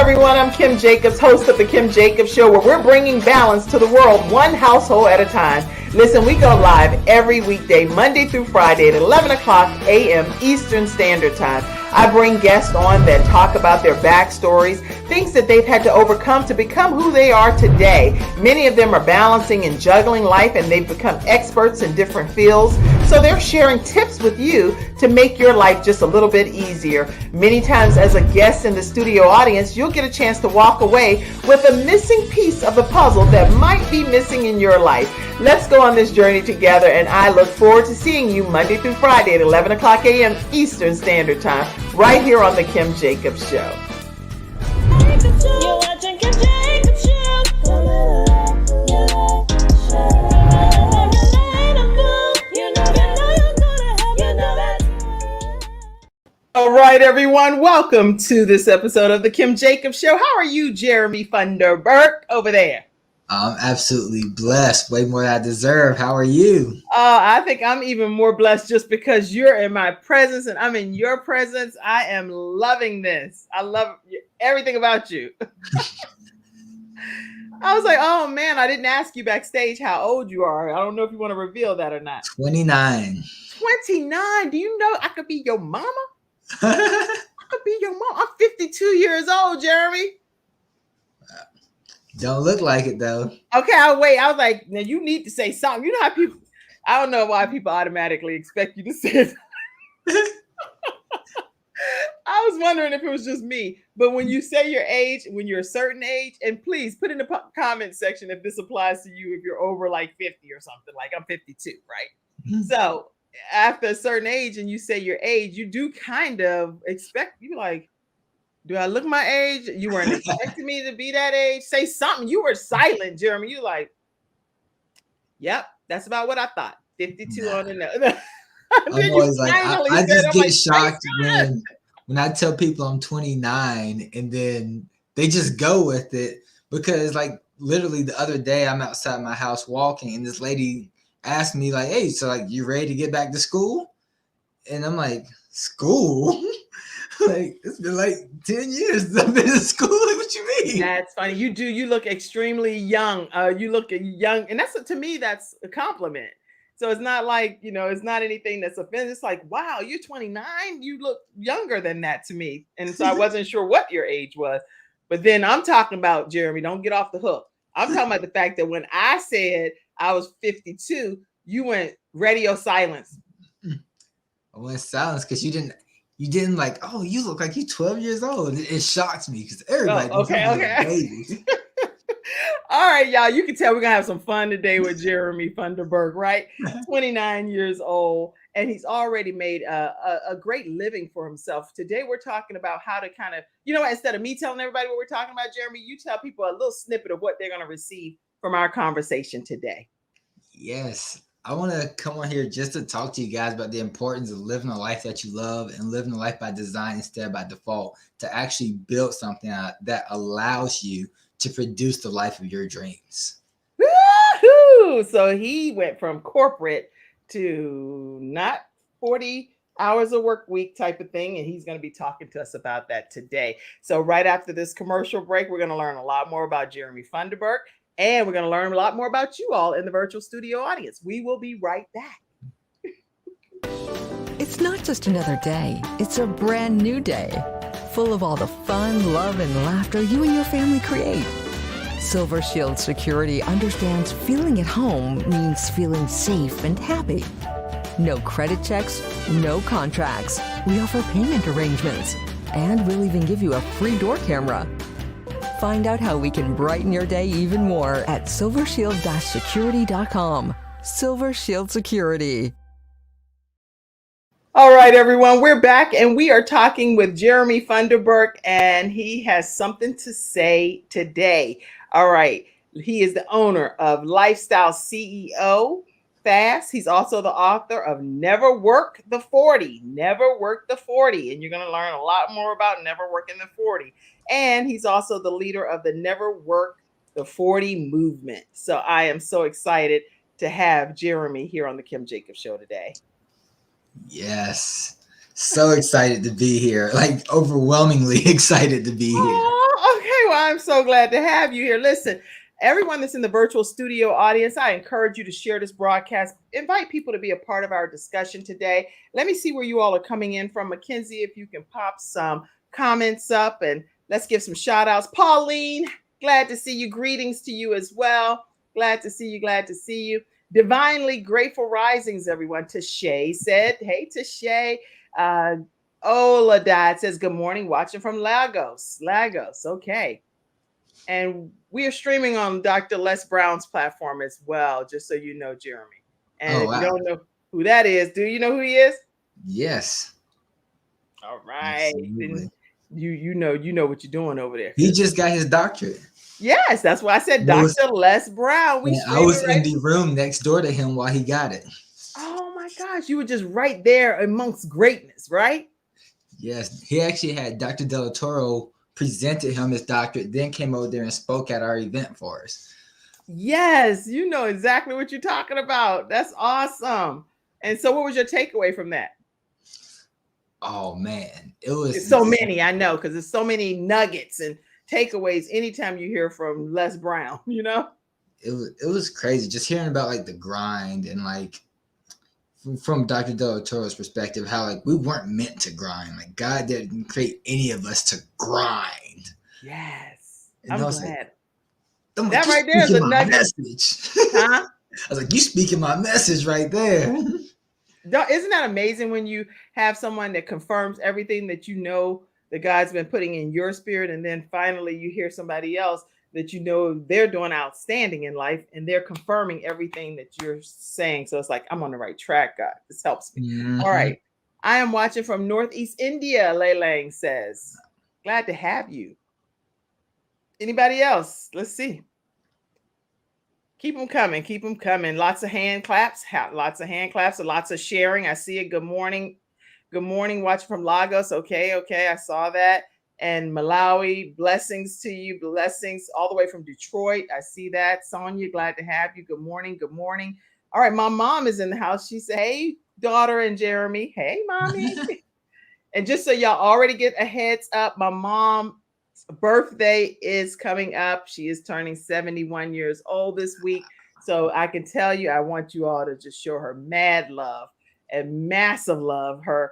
everyone, I'm Kim Jacobs, host of The Kim Jacobs Show, where we're bringing balance to the world one household at a time. Listen, we go live every weekday, Monday through Friday at 11 o'clock a.m. Eastern Standard Time. I bring guests on that talk about their backstories, things that they've had to overcome to become who they are today. Many of them are balancing and juggling life, and they've become experts in different fields. So they're sharing tips with you to make your life just a little bit easier. Many times as a guest in the studio audience, you'll get a chance to walk away with a missing piece of the puzzle that might be missing in your life. Let's go on this journey together, and I look forward to seeing you Monday through Friday at 11 o'clock a.m. Eastern Standard Time, right here on The Kim Jacobs Show. You're watching Kim Jacobs Show. All right, everyone, welcome to this episode of The Kim Jacobs Show. How are you, Jeremy Thunderberg, over there? I'm absolutely blessed, way more than I deserve. How are you? I think I'm even more blessed just because you're in my presence and I'm in your presence. I am loving this. I love everything about you. I was like, oh man, I didn't ask you backstage how old you are. I don't know if you want to reveal that or not. 29. 29? Do you know I could be your mama? I could be your mom. I'm 52 years old, Jeremy. Don't look like it though. Okay, I'll wait. I was like, now you need to say something. You know how people, I don't know why people automatically expect you to say it. I was wondering if it was just me, but when you say your age, when you're a certain age, and please put in the comment section if this applies to you, if you're over like 50 or something, like I'm 52, right? Mm-hmm. So after a certain age and you say your age, you do kind of expect, you like, do I look my age? You weren't expecting me to be that age. Say something. You were silent, Jeremy. You like, yep, that's about what I thought. 52 on the nose. I'm always like, I just get shocked when I tell people I'm 29 and then they just go with it, because like literally the other day I'm outside my house walking and this lady asked me like, hey, so like you ready to get back to school? And I'm like, school? Like it's been like 10 years since I've been in school. Like, what you mean? That's funny. You do. You look extremely young. You look young, and that's to me that's a compliment. So it's not like, you know, it's not anything that's offensive. It's like, wow, you're 29. You look younger than that to me, and so I wasn't sure what your age was. But then I'm talking about, Jeremy, don't get off the hook. I'm talking about the fact that when I said I was 52, you went radio silence. I went silence because you didn't like, oh, you look like you're 12 years old. It shocked me because everybody okay. Babies. All right, y'all, you can tell we're going to have some fun today with Jeremy Thunderberg, right? 29 years old, and he's already made a great living for himself. Today, we're talking about how to kind of, you know what, instead of me telling everybody what we're talking about, Jeremy, you tell people a little snippet of what they're going to receive from our conversation today. Yes. I want to come on here just to talk to you guys about the importance of living a life that you love and living a life by design instead of by default, to actually build something that allows you to produce the life of your dreams. Woo-hoo! So he went from corporate to not 40 hours a work week type of thing, and he's going to be talking to us about that today. So right after this commercial break, we're going to learn a lot more about Jeremy Thunderberg. And we're going to learn a lot more about you all in the virtual studio audience. We will be right back. It's not just another day. It's a brand new day, full of all the fun, love, and laughter you and your family create. Silver Shield Security understands feeling at home means feeling safe and happy. No credit checks, no contracts. We offer payment arrangements. And we'll even give you a free door camera. Find out how we can brighten your day even more at silvershield-security.com. Silver Shield Security. All right, everyone, we're back and we are talking with Jeremy Thunderberg, and he has something to say today. All right, he is the owner of Lifestyle CEO Fast. He's also the author of Never Work the 40. Never Work the 40. And you're going to learn a lot more about never working the 40. And he's also the leader of the Never Work the 40 movement. So I am so excited to have Jeremy here on the Kim Jacobs Show today. Yes. So excited to be here. Like overwhelmingly excited to be here. Oh, I'm so glad to have you here. Listen, everyone that's in the virtual studio audience, I encourage you to share this broadcast. Invite people to be a part of our discussion today. Let me see where you all are coming in from. Mackenzie, if you can pop some comments up and let's give some shout outs. Pauline, glad to see you. Greetings to you as well. Glad to see you. Glad to see you. Divinely grateful risings, everyone. Tashay said, hey, Tashay. Oladad says, good morning, watching from Lagos. Okay. And we are streaming on Dr. Les Brown's platform as well, just so you know, Jeremy. And if you don't know who that is, do you know who he is? Yes. All right. Then you know what you're doing over there. He just got his doctorate. Yes, that's why I said Dr. Les Brown. I was in the room next door to him while he got it. Oh my gosh, you were just right there amongst greatness, right? Yes, he actually had Dr. Del Toro presented him his doctorate, then came over there and spoke at our event for us. Yes, you know exactly what you're talking about. That's awesome. And so what was your takeaway from that? Oh man, it's so many, I know, because there's so many nuggets and takeaways anytime you hear from Les Brown, you know? It was crazy just hearing about like the grind and like from Dr. Del Toro's perspective, how like we weren't meant to grind. Like God didn't create any of us to grind. Yes. And I'm glad. That right there is a nugget. Message. Huh? I was like, you speaking my message right there. Isn't that amazing when you have someone that confirms everything that you know that God's been putting in your spirit, and then finally you hear somebody else that you know they're doing outstanding in life and they're confirming everything that you're saying. So it's like, I'm on the right track, God. This helps me. Mm-hmm. All right. I am watching from Northeast India, Leilang says. Glad to have you. Anybody else? Let's see. Keep them coming. Keep them coming. Lots of hand claps. Lots of hand claps and lots of sharing. I see it. Good morning. Good morning. Watching from Lagos. Okay. I saw that. And Malawi, blessings to you. Blessings all the way from Detroit. I see that. Sonia, glad to have you. Good morning. Good morning. All right. My mom is in the house. She said, hey, daughter and Jeremy. Hey, mommy. And just so y'all already get a heads up, my mom's birthday is coming up. She is turning 71 years old this week. So I can tell you, I want you all to just show her mad love and massive love. Her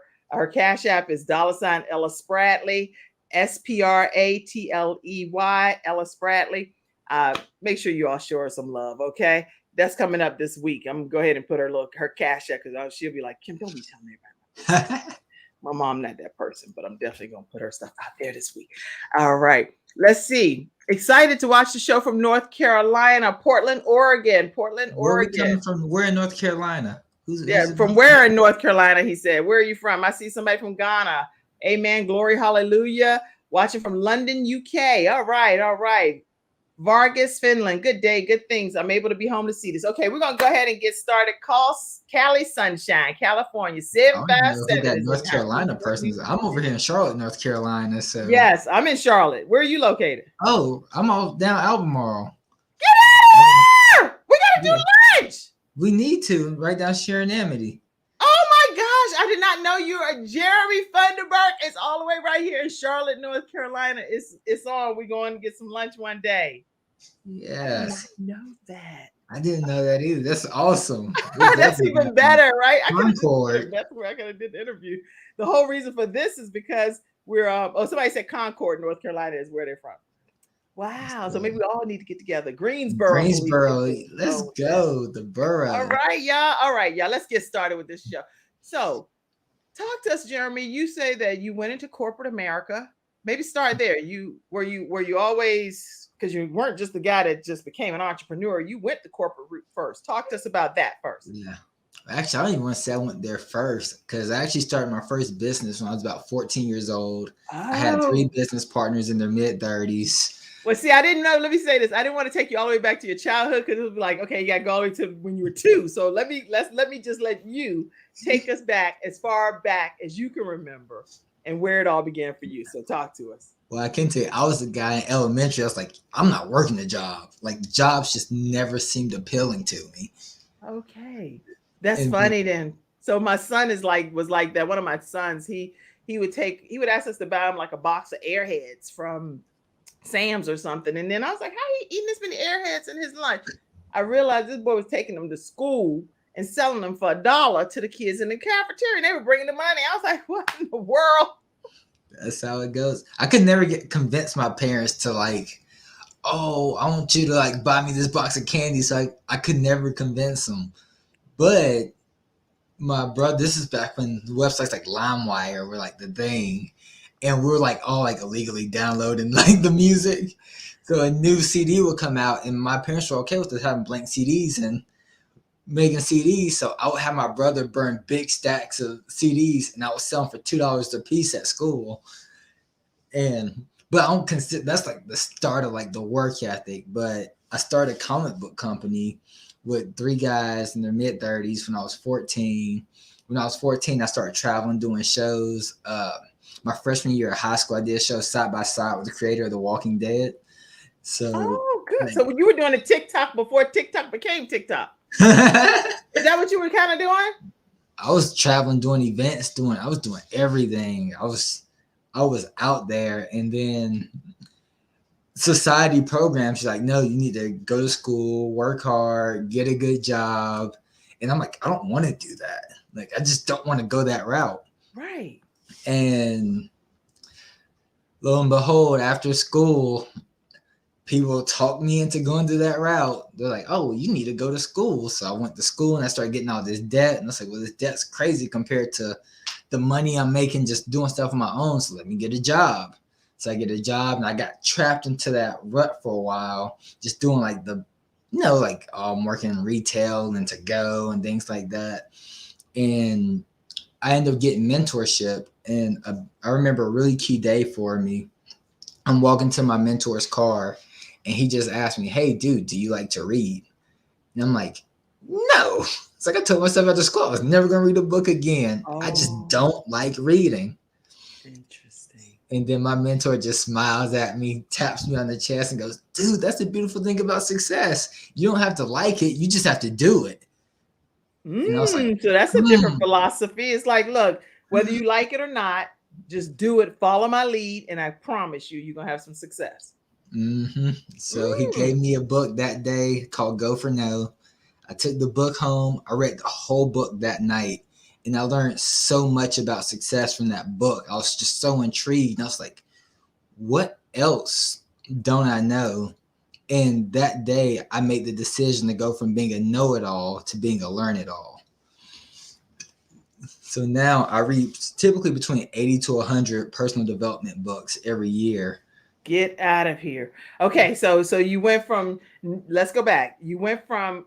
Cash App is $ Ella Spradley. Spratley, Ella Spradley. Make sure you all show her some love, okay? That's coming up this week. I'm gonna go ahead and put her Cash App because she'll be like, Kim, don't be telling everybody. My mom not that person, but I'm definitely gonna put her stuff out there this week. All right, let's see. Excited to watch the show from North Carolina, Portland, Oregon. Oregon. Where are we coming from? Where in North Carolina? From where in North Carolina? He said. Where are you from? I see somebody from Ghana. Amen. Glory. Hallelujah. Watching from London, UK. All right. Vargas, Finland. Good day. Good things. I'm able to be home to see this. Okay, we're going to go ahead and get started. Call Cali Sunshine, California. 757. That North Carolina person. I'm over here in Charlotte, North Carolina. So yes, I'm in Charlotte. Where are you located? Oh, I'm all down Albemarle. Get out of here! We got to do lunch. We need to. Right down Sharon Amity. Oh my gosh, I did not know you are. Jeremy Thunderberg is all the way right here in Charlotte, North Carolina. It's on. We're going to get some lunch one day. Yes. I know that. I didn't know that either. That's awesome. That's even better, right? Concord. That's where I could have did the interview. The whole reason for this is because we're somebody said Concord, North Carolina is where they're from. Wow. So maybe we all need to get together. Greensboro. Let's go. The borough. All right, y'all. Let's get started with this show. So talk to us, Jeremy. You say that you went into corporate America. Maybe start there. Were you always, because you weren't just the guy that just became an entrepreneur, you went the corporate route first. Talk to us about that first. Yeah. Actually, I don't even want to say I went there first because I actually started my first business when I was about 14 years old. Oh. I had 3 business partners in their mid-30s. Well, see, I didn't know. Let me say this. I didn't want to take you all the way back to your childhood because it would be like, okay, you got to go all the way to when you were 2. So let me just let you take us back as far back as you can remember and where it all began for you. So talk to us. Well, I can tell you, I was a guy in elementary. I was like, I'm not working a job. Like jobs just never seemed appealing to me. Okay, that's funny then. So my son was like that. One of my sons, he would ask us to buy him like a box of Airheads from Sam's or something. And then I was like, how he eating this many Airheads in his lunch? I realized this boy was taking them to school and selling them for $1 to the kids in the cafeteria. And they were bringing the money. I was like, what in the world? That's how it goes. I could never convince my parents to like, oh, I want you to like buy me this box of candy. So I could never convince them. But my brother, this is back when the websites like LimeWire were like the thing. And we were like all like illegally downloading like the music. So a new CD would come out and my parents were okay with us having blank CDs and making CDs. So I would have my brother burn big stacks of CDs and I would sell them for $2 a piece at school. But I don't consider that's like the start of like the work ethic. But I started a comic book company with 3 guys in their mid-30s when I was 14. When I was 14, I started traveling, doing shows. My freshman year of high school, I did a show side by side with the creator of The Walking Dead. So, good. So you were doing a TikTok before TikTok became TikTok. Is that what you were kind of doing? I was traveling, doing events, I was doing everything. I was out there, and then society programs, she's like, no, you need to go to school, work hard, get a good job. And I'm like, I don't want to do that. Like, I just don't want to go that route. Right. And lo and behold, after school, people talked me into going to that route. They're like, oh, you need to go to school. So I went to school and I started getting all this debt. And I was like, well, this debt's crazy compared to the money I'm making just doing stuff on my own. So let me get a job. So I get a job and I got trapped into that rut for a while, just doing like working in retail and to go and things like that. And I ended up getting mentorship. And I remember a really key day for me. I'm walking to my mentor's car and he just asked me, hey, dude, do you like to read? And I'm like, no. It's like I told myself after school, I was never going to read a book again. Oh. I just don't like reading. Interesting. And then my mentor just smiles at me, taps me on the chest and goes, dude, that's the beautiful thing about success. You don't have to like it. You just have to do it. And I was like, so that's a different philosophy. It's like, look, whether you like it or not, just do it. Follow my lead. And I promise you're going to have some success. Mm-hmm. So he gave me a book that day called Go for No. I took the book home. I read the whole book that night. And I learned so much about success from that book. I was just so intrigued. And I was like, what else don't I know? And that day, I made the decision to go from being a know-it-all to being a learn-it-all. So now I read typically between 80 to 100 personal development books every year. Get out of here. Okay, so you went from, let's go back. You went from,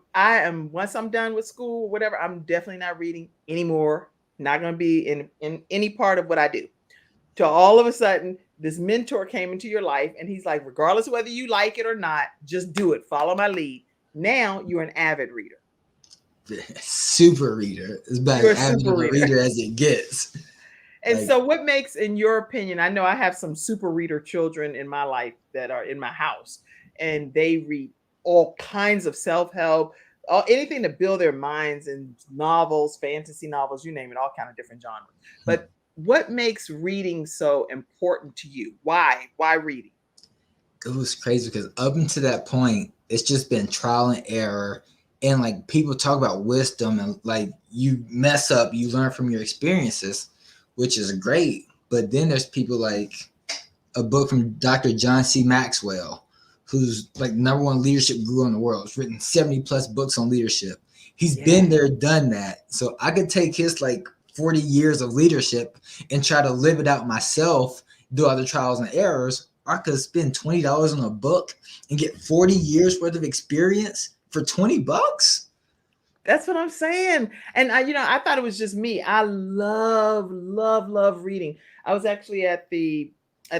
once I'm done with school or whatever, I'm definitely not reading anymore. Not going to be in any part of what I do. To all of a sudden, this mentor came into your life and he's like, regardless of whether you like it or not, just do it. Follow my lead. Now you're an avid reader. Super reader. It's about as avid a reader as it gets. And so what makes, in your opinion, I know I have some super reader children in my life that are in my house, and they read all kinds of self-help, anything to build their minds, and novels, fantasy novels, you name it, all kind of different genres. But what makes reading so important to you? Why reading? It was crazy because up until that point, it's just been trial and error. And like people talk about wisdom and like you mess up, you learn from your experiences, which is great. But then there's people like a book from Dr. John C. Maxwell, who's like #1 leadership guru in the world. He's written 70 plus books on leadership. He's been there, done that. So I could take his like 40 years of leadership and try to live it out myself, do all the trials and errors. Or I could spend $20 on a book and get 40 years worth of experience for $20. That's what I'm saying. And I thought it was just me. I love reading. I was actually at the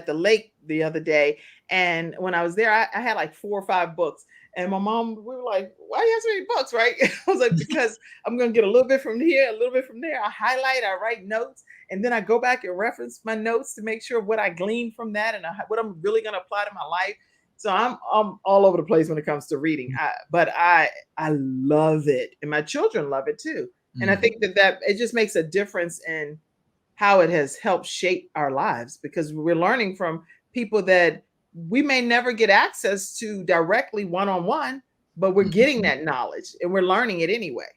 lake the other day. And when I was there, I had like 4 or 5 books. And my mom, we were like, why do you have so many books, right? I was like, because I'm going to get a little bit from here, a little bit from there. I highlight, I write notes, and then I go back and reference my notes to make sure what I glean from that and what I'm really going to apply to my life. So I'm all over the place when it comes to reading, but I love it. And my children love it too. And I think that it just makes a difference in how it has helped shape our lives, because we're learning from people that we may never get access to directly one-on-one, but we're getting that knowledge and we're learning it anyway,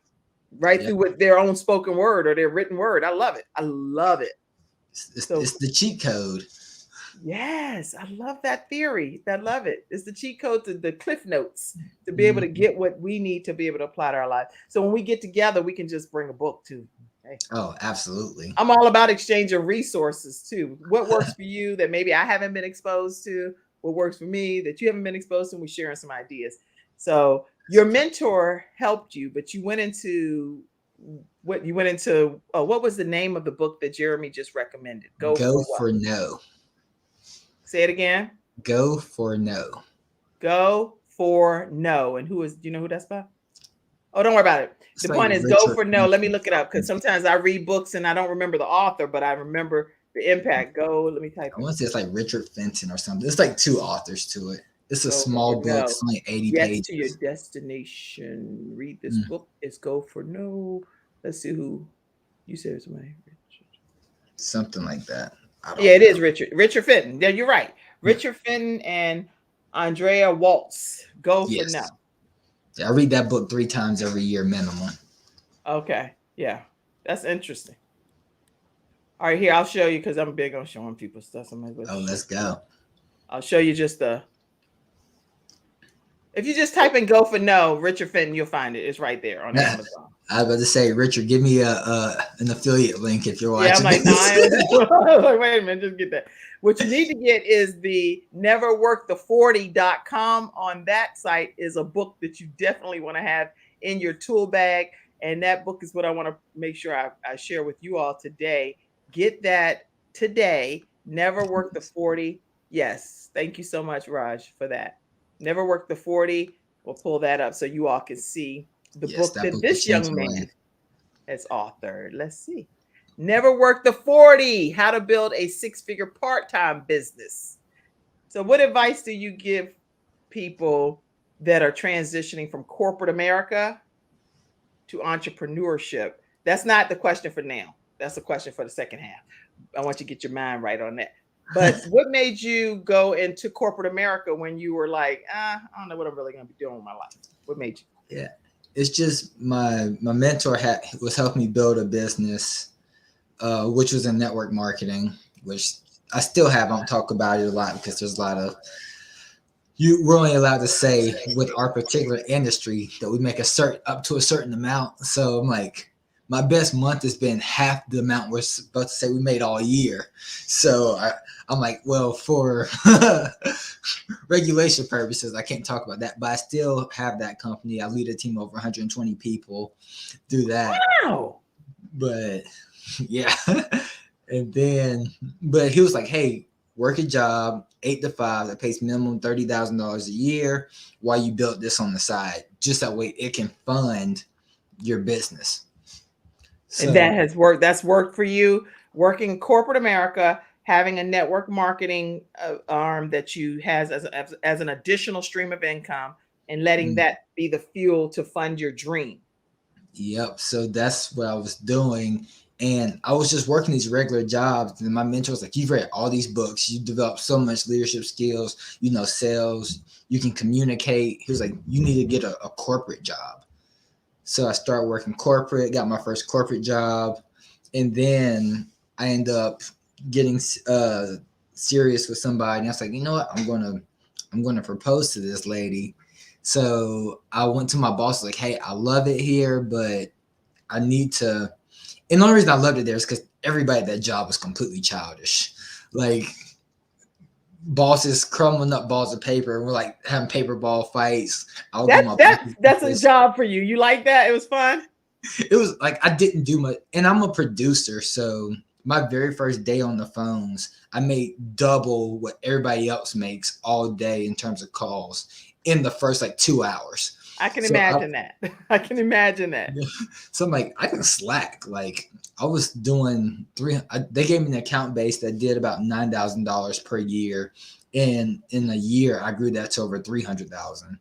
right? Through with their own spoken word or their written word. I love it. I love it. It's the cheat code. Yes, I love that theory. I love it. It's the cheat code to the cliff notes to be able to get what we need to be able to apply to our life. So when we get together, we can just bring a book too. Hey. Oh, absolutely. I'm all about exchanging resources too. What works for you that maybe I haven't been exposed to? What works for me that you haven't been exposed to? And we're sharing some ideas. So your mentor helped you, but you went into what was the name of the book that Jeremy just recommended? Go for No. Say it again. Go for No. Go for No. And do you know who that's by? Oh, don't worry about it. The point is Go for No. Let me look it up because sometimes I read books and I don't remember the author, but I remember the impact. Let me type it. I want to say it's like Richard Fenton or something. It's like 2 authors to it. It's a small book. It's only 80 pages. To your destination. Read this book. It's Go for No. Let's see who you said it's somebody. Something like that. It is Richard Fenton. Yeah, you're right. Richard Fenton and Andrea Waltz. Go for No. Yeah, I read that book 3 times every year minimum. Okay. Yeah. That's interesting. All right, here, I'll show you because I'm big on showing people stuff. Let's go. I'll show you if you just type in Go for No, Richard Fenton, you'll find it. It's right there on Amazon. I was about to say, Richard, give me an affiliate link if you're watching. Yeah, I'm like, nah, wait a minute, just get that. What you need to get is the neverworkthefort.com. On that site is a book that you definitely want to have in your tool bag. And that book is what I want to make sure I share with you all today. Get that today. Never Work the 40. Yes. Thank you so much, Raj, for that. Never Work the 40. We'll pull that up so you all can see the book that this young man has authored. Let's see. Never Work the 40, How to Build a 6-Figure Part-Time Business. So what advice do you give people that are transitioning from corporate America to entrepreneurship? That's not the question for now. That's the question for the second half. I want you to get your mind right on that. But what made you go into corporate America when you were like, I don't know what I'm really going to be doing with my life? What made you? Yeah, it's just my mentor was helping me build a business, which was in network marketing, which I still have. I don't talk about it a lot because there's a lot of we're only allowed to say with our particular industry that we make up to a certain amount. So I'm like, my best month has been half the amount we're supposed to say we made all year. So I'm like, well, for regulation purposes, I can't talk about that, but I still have that company. I lead a team of over 120 people, do that. Wow. But yeah. And then, but he was like, hey, work a job 8 to 5 that pays minimum $30,000 a year while you build this on the side. Just that way it can fund your business. So, and that has worked. That's worked for you, working corporate America, having a network marketing arm that you has as an additional stream of income and letting that be the fuel to fund your dream. Yep. So that's what I was doing. And I was just working these regular jobs. And my mentor was like, you've read all these books. You developed so much leadership skills, sales, you can communicate. He was like, you need to get a corporate job. So I started working corporate, got my first corporate job. And then I ended up getting serious with somebody. And I was like, you know what? I'm going to propose to this lady. So I went to my boss like, hey, I love it here, but I need to. And the only reason I loved it there is because everybody at that job was completely childish. Like bosses crumbling up balls of paper. And we're like having paper ball fights. That's a job for you. You like that? It was fun. It was like, I didn't do much. And I'm a producer. So my very first day on the phones, I made double what everybody else makes all day in terms of calls in the first 2 hours. I can imagine that. I can imagine that. So I'm like, I can slack. Like I was doing they gave me an account base that did about $9,000 per year. And in a year, I grew that to over 300,000.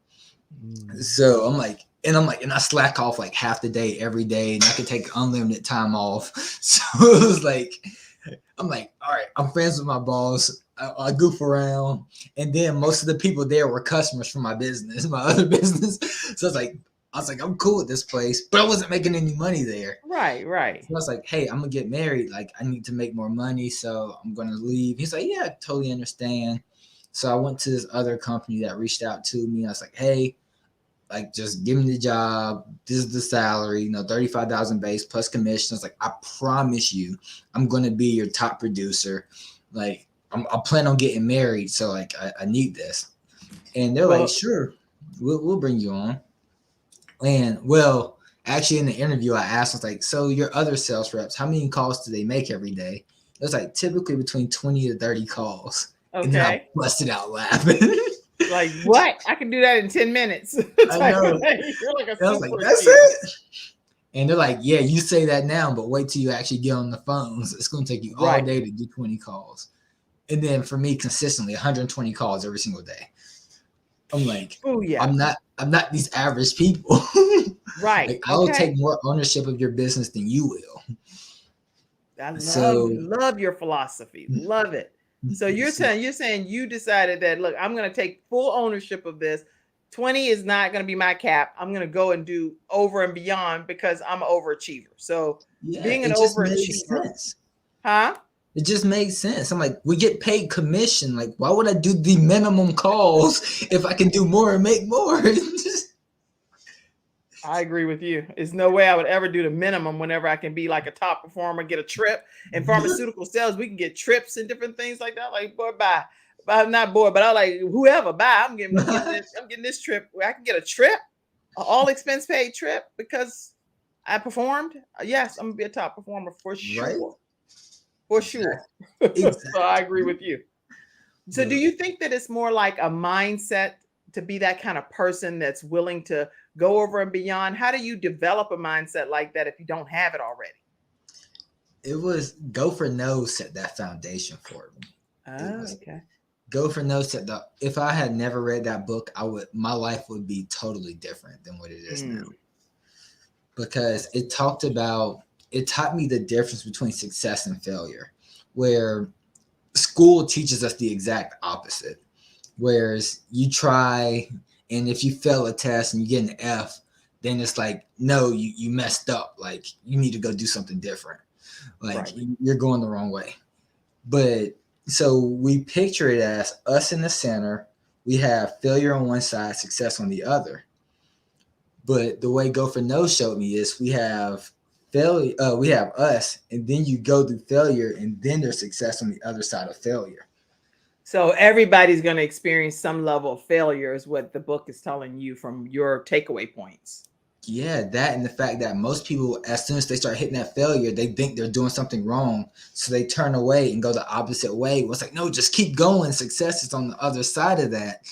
So I'm like, and I slack off like half the day every day, and I could take unlimited time off. So it was like, I'm like, all right, I'm friends with my boss. I goof around, and then most of the people there were customers from my business, my other business. So I was like, I'm cool with this place, but I wasn't making any money there. Right. So I was like, hey, I'm gonna get married. Like, I need to make more money, so I'm gonna leave. He's like, yeah, I totally understand. So I went to this other company that reached out to me. I was like, hey, like, just give me the job. This is the salary, 35,000 base plus commission. I was like, I promise you, I'm gonna be your top producer. Like, I plan on getting married, so like, I need this. And they're like, sure, we'll bring you on. And well, actually, in the interview, I asked, I was like, so your other sales reps, how many calls do they make every day? It was like typically between 20 to 30 calls. Okay. And then I busted out laughing. Like, what? I can do that in 10 minutes. I know. You're like I was like, that's it? And they're like, yeah, you say that now, but wait till you actually get on the phones. It's going to take you all day to do 20 calls. And then for me, consistently, 120 calls every single day. I'm like, oh yeah, I'm not these average people. Right. Like, I will take more ownership of your business than you will. I love your philosophy. Love it. So you're saying you decided that, look, I'm going to take full ownership of this. 20 is not going to be my cap. I'm going to go and do over and beyond because I'm an overachiever. So being an overachiever, it just makes sense. I'm like, we get paid commission. Like, why would I do the minimum calls if I can do more and make more? I agree with you. There's no way I would ever do the minimum whenever I can be like a top performer, get a trip. In pharmaceutical sales, we can get trips and different things like that. Like, boy, bye. I'm not bored, but I like, whoever, bye. I'm getting this trip where I can get a trip, an all expense paid trip because I performed. Yes, I'm going to be a top performer for sure. Right? For sure. Exactly. So I agree with you. So do you think that it's more like a mindset to be that kind of person that's willing to go over and beyond? How do you develop a mindset like that if you don't have it already? It was Go for No set that foundation for me. Okay. Go for No set if I had never read that book, my life would be totally different than what it is now. Because it taught me the difference between success and failure, where school teaches us the exact opposite. Whereas you try, and if you fail a test and you get an F, then it's like, no, you messed up. Like, you need to go do something different. Like, you're going the wrong way. But so we picture it as us in the center. We have failure on one side, success on the other. But the way Go for No showed me is we have failure. We have us, and then you go through failure, and then there's success on the other side of failure. So everybody's going to experience some level of failure is what the book is telling you from your takeaway points. Yeah, that and the fact that most people, as soon as they start hitting that failure, they think they're doing something wrong. So they turn away and go the opposite way. It's like, no, just keep going. Success is on the other side of that.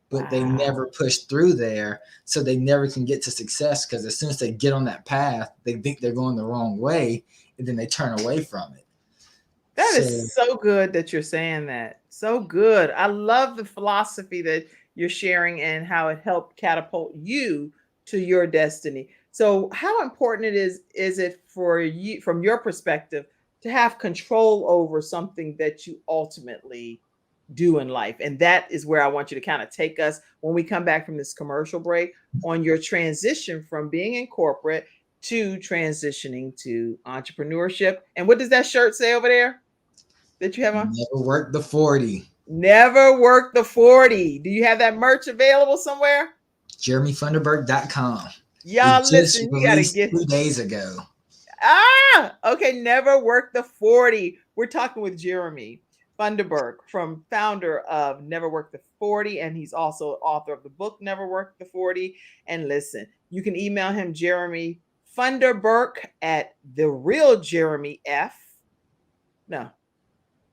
But they never push through there. So they never can get to success because as soon as they get on that path, they think they're going the wrong way. And then they turn away from it. That is so good that you're saying that. So good. I love the philosophy that you're sharing and how it helped catapult you to your destiny. So how important is it for you, from your perspective, to have control over something that you ultimately do in life? And that is where I want you to kind of take us when we come back from this commercial break on your transition from being in corporate to transitioning to entrepreneurship. And what does that shirt say over there that you have on? Never worked the 40. Never worked the 40. Do you have that merch available somewhere? JeremyThunderberg.com. Y'all listen, you gotta get 2 days ago. Okay. Never worked the 40. We're talking with Jeremy Thunderberg, founder of Never Worked the 40, and he's also author of the book Never Worked the 40. And listen, you can email him Jeremy Thunderberg at The Real Jeremy F. No,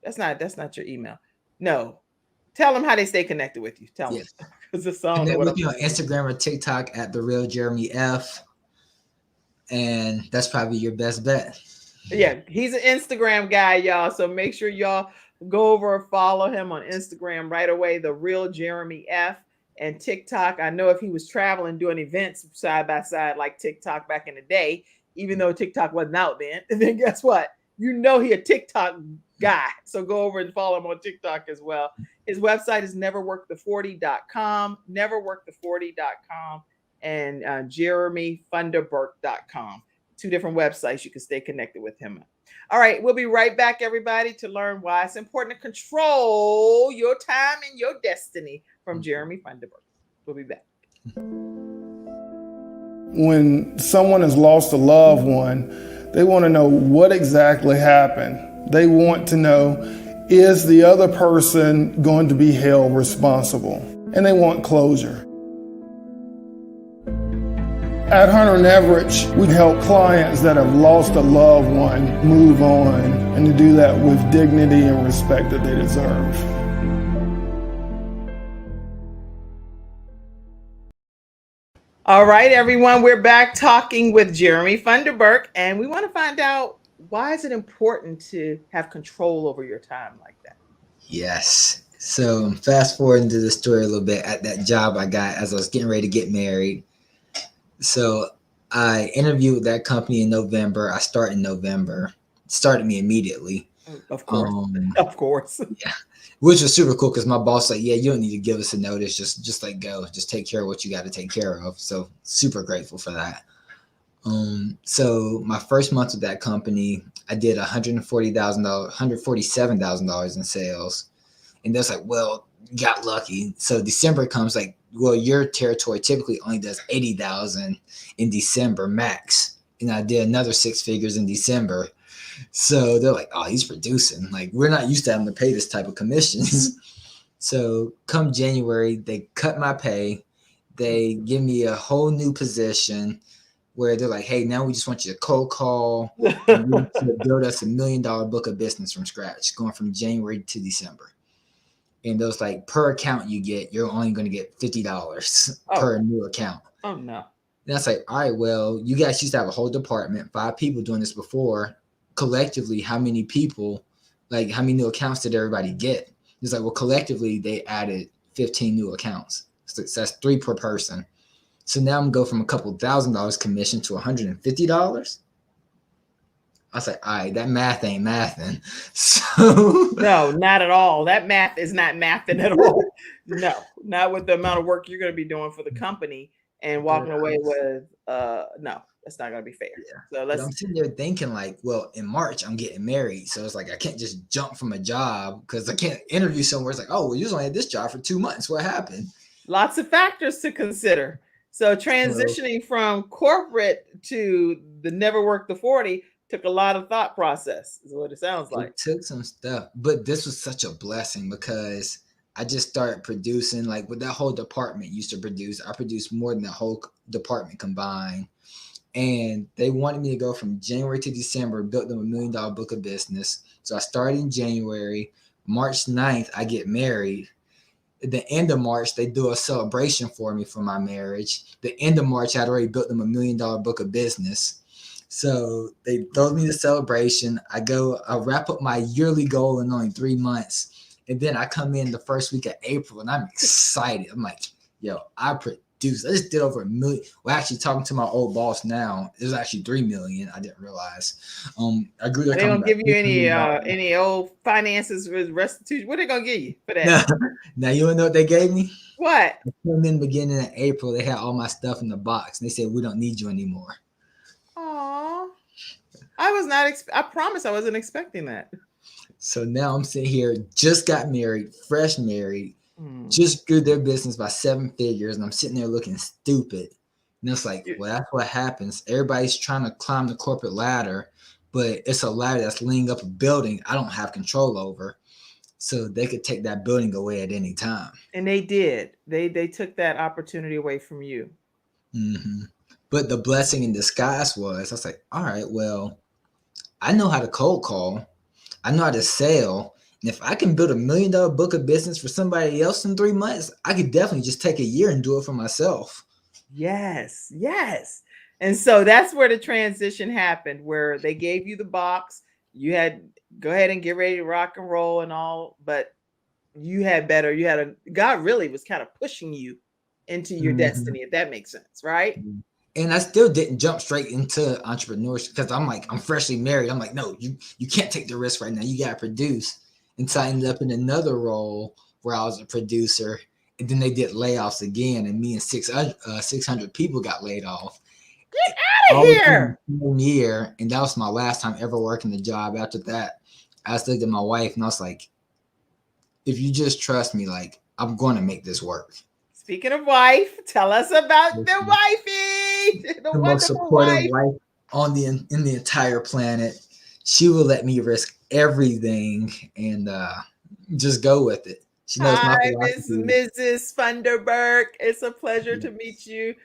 that's not your email. No, tell them how they stay connected with you. Tell them. Connect with me on Instagram or TikTok at The Real Jeremy F. And that's probably your best bet. Yeah, he's an Instagram guy, y'all. So make sure y'all go over and follow him on Instagram right away, The Real Jeremy F. And TikTok. I know if he was traveling, doing events side by side like TikTok back in the day, even though TikTok wasn't out then guess what? You know he a TikTok guy. So go over and follow him on TikTok as well. His website is neverworktheforty.com, neverworktheforty.com, and jeremythunderberg.com. 2 different websites you can stay connected with him. All right, we'll be right back, everybody, to learn why it's important to control your time and your destiny from Jeremy Thunderberg. We'll be back. When someone has lost a loved one, they want to know what exactly happened. They want to know, is the other person going to be held responsible? And they want closure. At Hunter & Everett, we help clients that have lost a loved one move on, and to do that with dignity and respect that they deserve. All right, everyone, we're back talking with Jeremy Thunderberg, and we want to find out, why is it important to have control over your time like that? Yes. So fast forward into the story a little bit. At that job I got as I was getting ready to get married. So I interviewed with that company in November. I start in November. It started me immediately. Of course. Of course. Yeah. Which was super cool because my boss like, yeah, you don't need to give us a notice. Just like go. Just take care of what you got to take care of. So super grateful for that. So my first month with that company, I did $147,000 in sales. And that's like, well, you got lucky. So December comes like, well, your territory typically only does 80,000 in December max. And I did another 6 figures in December. So they're like, oh, he's producing. Like, we're not used to having to pay this type of commissions. So come January, they cut my pay. They give me a whole new position where they're like, hey, now we just want you to cold call and to build us $1 million book of business from scratch, going from January to December. And those like per account you get, you're only going to get $50 per new account. Oh, no. And that's like, all right, well, you guys used to have a whole department, 5 people doing this before. Collectively, how many people, like how many new accounts did everybody get? It's like, well, collectively, they added 15 new accounts. So that's 3 per person. So now I'm going from a couple $1,000 commission to $150. I was like, all right, that math ain't mathing. So no, not at all. That math is not mathing at all. No, not with the amount of work you're going to be doing for the company and walking away with, no, that's not going to be fair. Yeah. So I'm sitting there thinking like, well, in March, I'm getting married. So it's like, I can't just jump from a job because I can't interview somewhere. It's like, oh, well, you only had this job for 2 months. What happened? Lots of factors to consider. So transitioning from corporate to the never work the 40 took a lot of thought process, is what it sounds like. It took some stuff, but this was such a blessing because I just started producing like what that whole department used to produce. I produced more than the whole department combined. And they wanted me to go from January to December, built them $1 million book of business. So I started in January. March 9th, I get married. At the end of March, they do a celebration for me for my marriage. The end of March, I'd already built them $1 million book of business. So they throw me the celebration. I wrap up my yearly goal in only 3 months. And then I come in the first week of April and I'm excited. I'm like, yo, I just did over $1 million. Well, actually talking to my old boss now, it was actually 3 million. I didn't realize. I grew. They don't give you any old finances with restitution. What are they gonna give you for that? Now you wanna know what they gave me? What? I came in the beginning of April. They had all my stuff in the box, and they said we don't need you anymore. Aw, I was not. I promise I wasn't expecting that. So now I'm sitting here, just got married, fresh married. Just grew their business by 7 figures, and I'm sitting there looking stupid. And it's like, well, that's what happens. Everybody's trying to climb the corporate ladder, but it's a ladder that's leaning up a building I don't have control over. So they could take that building away at any time. And they did. They took that opportunity away from you. Mm-hmm. But the blessing in disguise was, I was like, all right, well, I know how to cold call. I know how to sell. And if I can build $1 million book of business for somebody else in 3 months, I could definitely just take a year and do it for myself. Yes, yes. And so that's where the transition happened, where they gave you the box. You had go ahead and get ready to rock and roll and all, but you had God really was kind of pushing you into your destiny, if that makes sense, right? And I still didn't jump straight into entrepreneurship because I'm freshly married. I'm like, no, you can't take the risk right now. You got to produce. And so I ended up in another role where I was a producer. And then they did layoffs again. And me and 600 people got laid off. Get out of here. One year. And that was my last time ever working the job. After that, I looked at my wife and I was like, if you just trust me, like, I'm going to make this work. Speaking of wife, tell us about the wifey, the most supportive wife on in the entire planet. She will let me risk everything and just go with it. She knows my philosophy. Mrs. Thunderberg. It's a pleasure to meet you.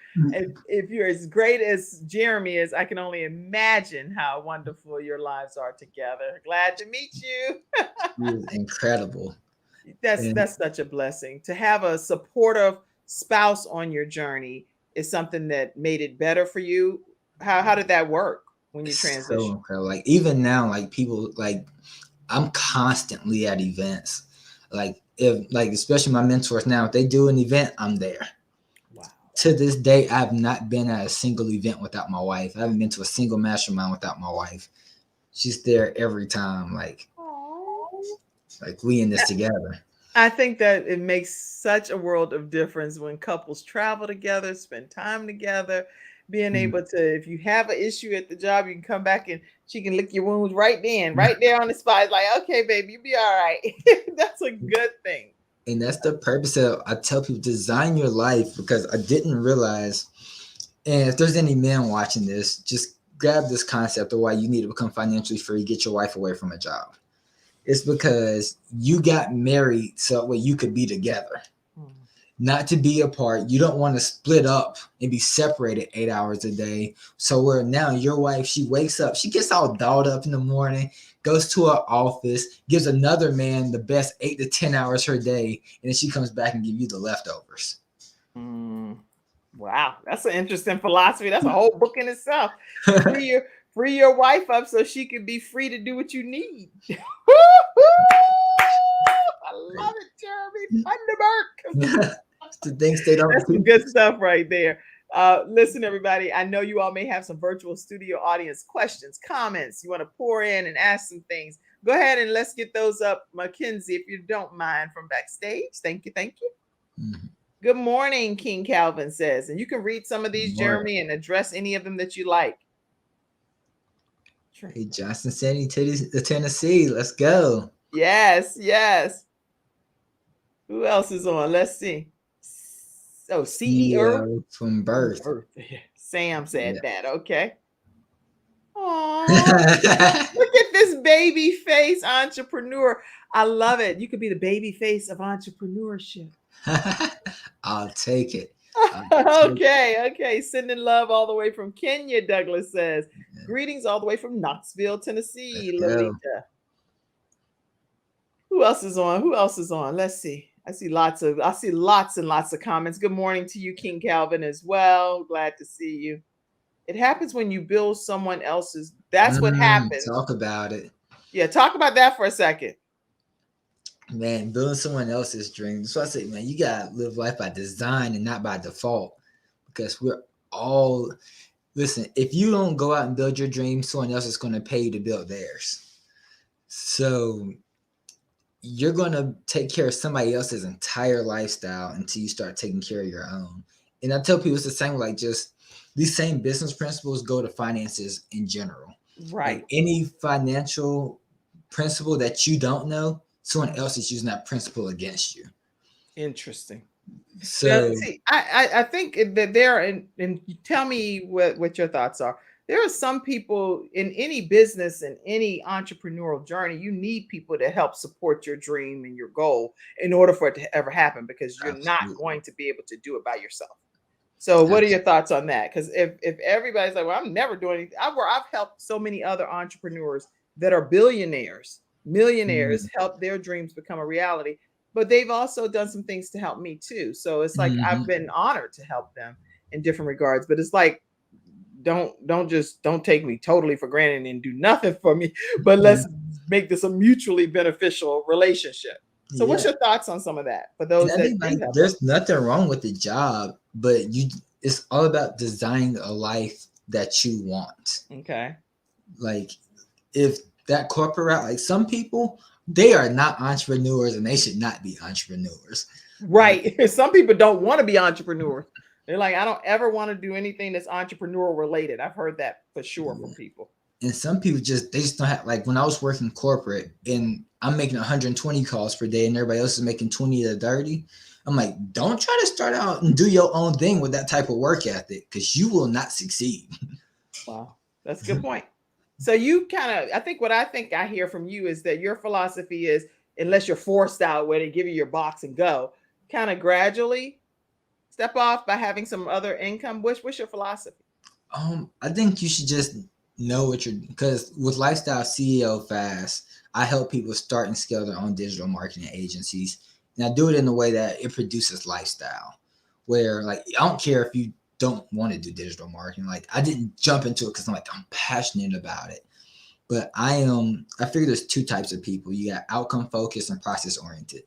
If you're as great as Jeremy is, I can only imagine how wonderful your lives are together. Glad to meet you. She is incredible. That's such a blessing to have a supportive spouse on your journey. Is something that made it better for you. How did that work when you transitioned? So incredible. Like even now, like people, like I'm constantly at events. Like especially my mentors now, if they do an event, I'm there. Wow. To this day, I've not been at a single event without my wife. I haven't been to a single mastermind without my wife. She's there every time. Like we in this together. I think that it makes such a world of difference when couples travel together, spend time together, being able to, if you have an issue at the job, you can come back and she can lick your wounds right there on the spot. It's like, okay, baby, you'll be all right. That's a good thing. And that's the purpose of, I tell people, design your life, because I didn't realize, and if there's any men watching this, just grab this concept of why you need to become financially free, get your wife away from a job. It's because you got married so that way you could be together, not to be apart. You don't want to split up and be separated 8 hours a day. So where now your wife, she wakes up, she gets all dolled up in the morning, goes to her office, gives another man the best 8 to 10 hours her day, and then she comes back and give you the leftovers. Wow, that's an interesting philosophy. That's a whole book in itself. Free your wife up so she can be free to do what you need. I love it, Jeremy Thunderberg. The things they don't. That's some good stuff right there. Listen, everybody, I know you all may have some virtual studio audience questions, comments. You want to pour in and ask some things. Go ahead and let's get those up. Mackenzie, if you don't mind, from backstage. Thank you. Mm-hmm. Good morning, King Calvin says. And you can read some of these, Jeremy, and address any of them that you like. Hey, Johnson City to Tennessee. Let's go. Yes. Who else is on? Let's see. So CEO from birth. Sam said that. Okay. Aww. Look at this baby face entrepreneur. I love it. You could be the baby face of entrepreneurship. I'll take it. Okay. Sending love all the way from Kenya, Douglas says. Greetings all the way from Knoxville, Tennessee, Lolita. Who else is on? Let's see. I see lots and lots of comments. Good morning to you, King Calvin, as well. Glad to see you. It happens when you build someone else's. That's what happens. Talk about it. Yeah, talk about that for a second. Man, building someone else's dream. That's why I say, man, you gotta live life by design and not by default. Because we're all, listen, if you don't go out and build your dream, someone else is gonna pay you to build theirs. So you're gonna take care of somebody else's entire lifestyle until you start taking care of your own. And I tell people it's the same, like just these same business principles go to finances in general. Right. Like any financial principle that you don't know, someone else is using that principle against you. Interesting. So see, I think that there, and tell me what your thoughts are. There are some people in any business and any entrepreneurial journey, you need people to help support your dream and your goal in order for it to ever happen, because you're not going to be able to do it by yourself. So what are your thoughts on that? Because if everybody's like, well, I'm never doing anything. I've helped so many other entrepreneurs that are billionaires, millionaires, help their dreams become a reality. But they've also done some things to help me too. So it's like I've been honored to help them in different regards. But it's like, don't take me totally for granted and do nothing for me. But let's make this a mutually beneficial relationship. So what's your thoughts on some of that for those and I think, like, there's nothing wrong with the job, but it's all about designing a life that you want. Okay. Like, if that corporate route, like, some people, they are not entrepreneurs and they should not be entrepreneurs. Right. Like, some people don't want to be entrepreneurs. They're like, I don't ever want to do anything that's entrepreneurial related. I've heard that for sure from people. And some people they just don't have, like, when I was working corporate and I'm making 120 calls per day and everybody else is making 20 to 30. I'm like, don't try to start out and do your own thing with that type of work ethic, because you will not succeed. Wow. That's a good point. So you I think I hear from you is that your philosophy is, unless you're forced out where they give you your box and go, kind of gradually step off by having some other income. What's your philosophy? I think you should just know because with Lifestyle CEO Fast, I help people start and scale their own digital marketing agencies. And I do it in a way that it produces lifestyle, where, like, I don't care if you don't want to do digital marketing. Like, I didn't jump into it because I'm passionate about it. But I figure there's two types of people. You got outcome focused and process oriented.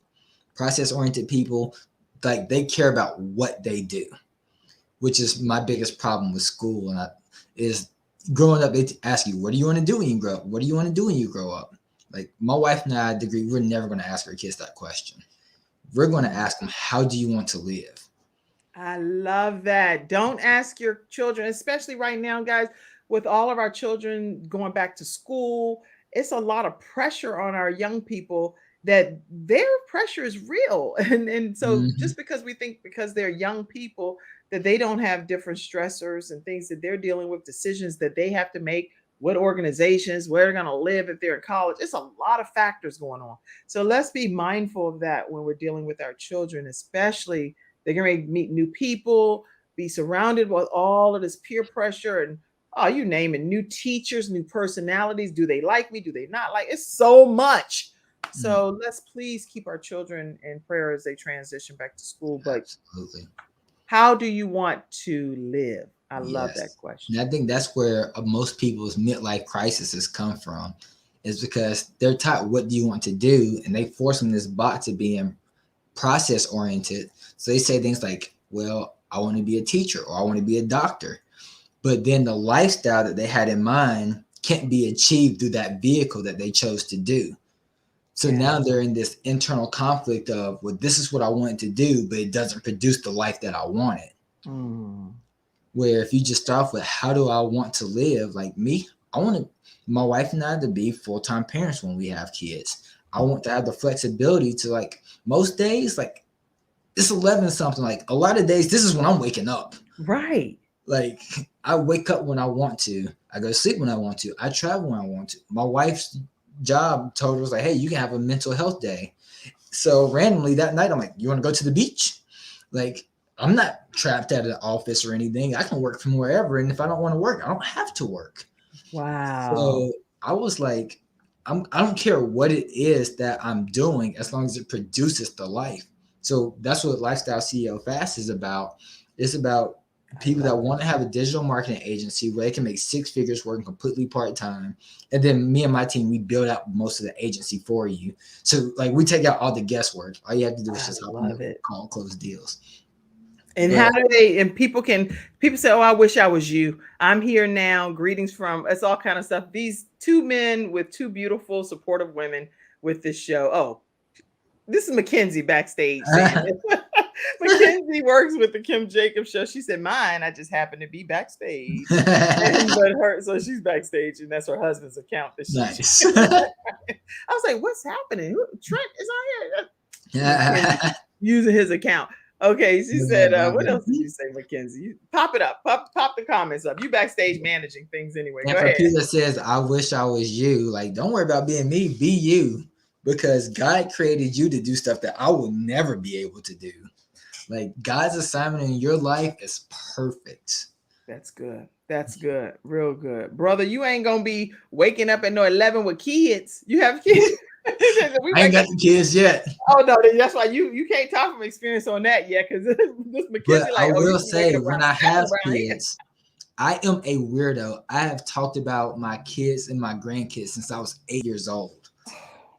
Process oriented people, like, they care about what they do, which is my biggest problem with school. And is growing up, they ask you, what do you want to do when you grow up? What do you want to do when you grow up? Like, my wife and I agree, we're never going to ask our kids that question. We're going to ask them, how do you want to live? I love that. Don't ask your children, especially right now, guys, with all of our children going back to school. It's a lot of pressure on our young people, that their pressure is real. And so just because we think because they're young people that they don't have different stressors and things that they're dealing with, decisions that they have to make, what organizations, where they're going to live if they're in college. It's a lot of factors going on. So let's be mindful of that when we're dealing with our children, especially they're going to meet new people, be surrounded with all of this peer pressure and you name it, new teachers, new personalities. Do they like me? Do they not like? It's so much. So let's please keep our children in prayer as they transition back to school. But absolutely, how do you want to live? I love that question. And I think that's where most people's midlife crises come from, is because they're taught, what do you want to do? And they force them this box of being process oriented. So they say things like, well, I want to be a teacher, or I want to be a doctor. But then the lifestyle that they had in mind can't be achieved through that vehicle that they chose to do. So now they're in this internal conflict of, well, this is what I wanted to do, but it doesn't produce the life that I wanted. Where if you just start off with, how do I want to live? Like me, I want my wife and I to be full-time parents when we have kids. I want to have the flexibility to, like, most days, like, it's 11 something, like, a lot of days, this is when I'm waking up. Right. Like, I wake up when I want to. I go to sleep when I want to. I travel when I want to. My wife's job told her, was like, hey, you can have a mental health day. So randomly that night, I'm like, you want to go to the beach? Like, I'm not trapped at an office or anything. I can work from wherever. And if I don't want to work, I don't have to work. Wow. So I was like, I don't care what it is that I'm doing, as long as it produces the life. So that's what Lifestyle CEO Fast is about. It's about people that want to have a digital marketing agency where they can make 6 figures working completely part-time. And then me and my team, we build out most of the agency for you. So, like, we take out all the guesswork. All you have to do is just call and close deals. And how do they, and people say, oh, I wish I was you. I'm here now. Greetings from, it's all kind of stuff. These 2 men with 2 beautiful, supportive women with this show. Oh, this is Mackenzie backstage. Mackenzie works with the Kim Jacobs show. She said, mine, I just happened to be backstage. So she's backstage, and that's her husband's account. Nice. I was like, what's happening? Trent is on here. Using his account. Okay, she said, what else did you say, Mackenzie? Pop it up. Pop the comments up. You backstage managing things anyway. And for people that says, I wish I was you, like, don't worry about being me. Be you. Because God created you to do stuff that I will never be able to do. Like, God's assignment in your life is perfect. That's good. That's good. Real good. Brother, you ain't going to be waking up at 11 with kids. You have kids? I ain't got the kids yet. Oh, no. That's why you can't talk from experience on that yet. Because this Mackenzie, but like, I will say, when I have kids, I am a weirdo. I have talked about my kids and my grandkids since I was 8 years old.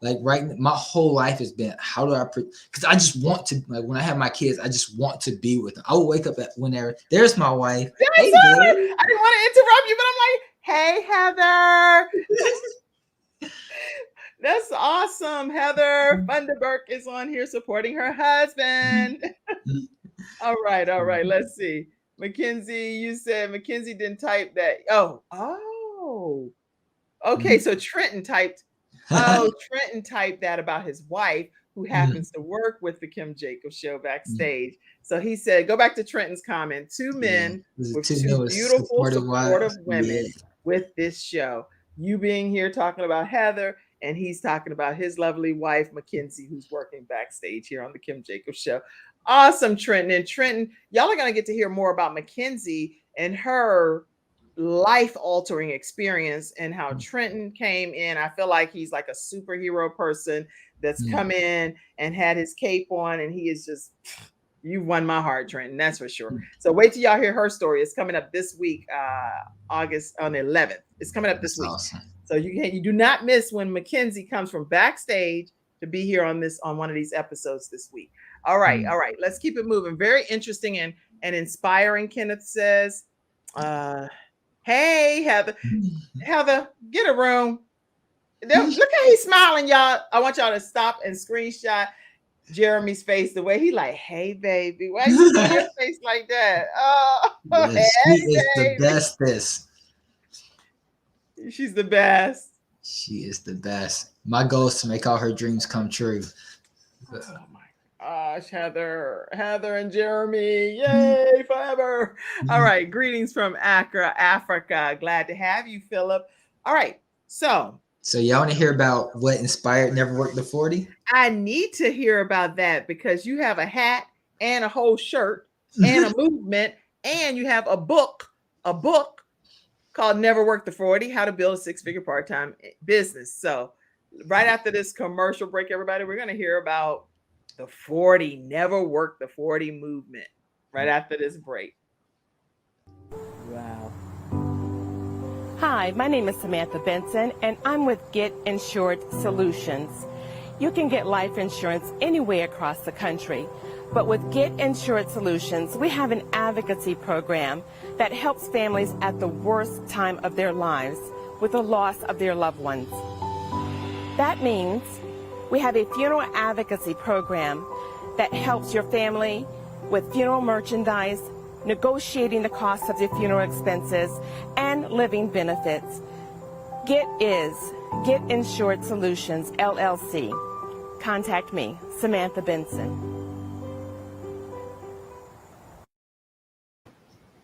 Like my whole life has been, how do I, because I just want to, like when I have my kids, I just want to be with them. I will wake up at whenever, there's my wife. Hey, I didn't want to interrupt you, but I'm like, hey, Heather. That's awesome. Heather Thunderberg is on here supporting her husband. All right. Let's see. Mackenzie, you said Mackenzie didn't type that. Oh. Okay, so Trenton typed that about his wife, who happens to work with the Kim Jacobs Show backstage. So he said, go back to Trenton's comment, two men with two beautiful, supportive women with this show. You being here talking about Heather, and he's talking about his lovely wife, Mackenzie, who's working backstage here on the Kim Jacobs Show. Awesome, Trenton. And Trenton, y'all are going to get to hear more about Mackenzie and her life-altering experience and how Trenton came in. I feel like he's like a superhero person that's come in and had his cape on, and he is just, you won my heart, Trenton, that's for sure. So wait till y'all hear her story. It's coming up this week, August on the 11th. It's coming up this week. Awesome. So you do not miss when Mackenzie comes from backstage to be here on one of these episodes this week. All right. Let's keep it moving. Very interesting and inspiring, Kenneth says. Hey, Heather, get a room. Look how he's smiling, y'all. I want y'all to stop and screenshot Jeremy's face, the way he like, hey, baby. Why you doing your face like that? Oh, yes, hey, she is baby. The bestest. She's the best. She is the best. My goal is to make all her dreams come true. Oh my gosh, Heather and Jeremy, yay, forever. All right, greetings from Accra, Africa. Glad to have you, Philip. All right, so y'all want to hear about what inspired Never Work the 40? I need to hear about that, because you have a hat and a whole shirt and a movement, and you have a book called Never Work the 40, How to Build a Six-Figure Part-Time Business. So right after this commercial break, everybody, we're going to hear about the 40, Never Work the 40 movement right after this break. Wow. Hi, my name is Samantha Benson, and I'm with Get Insured Solutions. You can get life insurance anywhere across the country, but with Get Insured Solutions, we have an advocacy program that helps families at the worst time of their lives with the loss of their loved ones. That means we have a funeral advocacy program that helps your family with funeral merchandise, negotiating the cost of your funeral expenses, and living benefits. Get Insured Solutions, LLC. Contact me, Samantha Benson.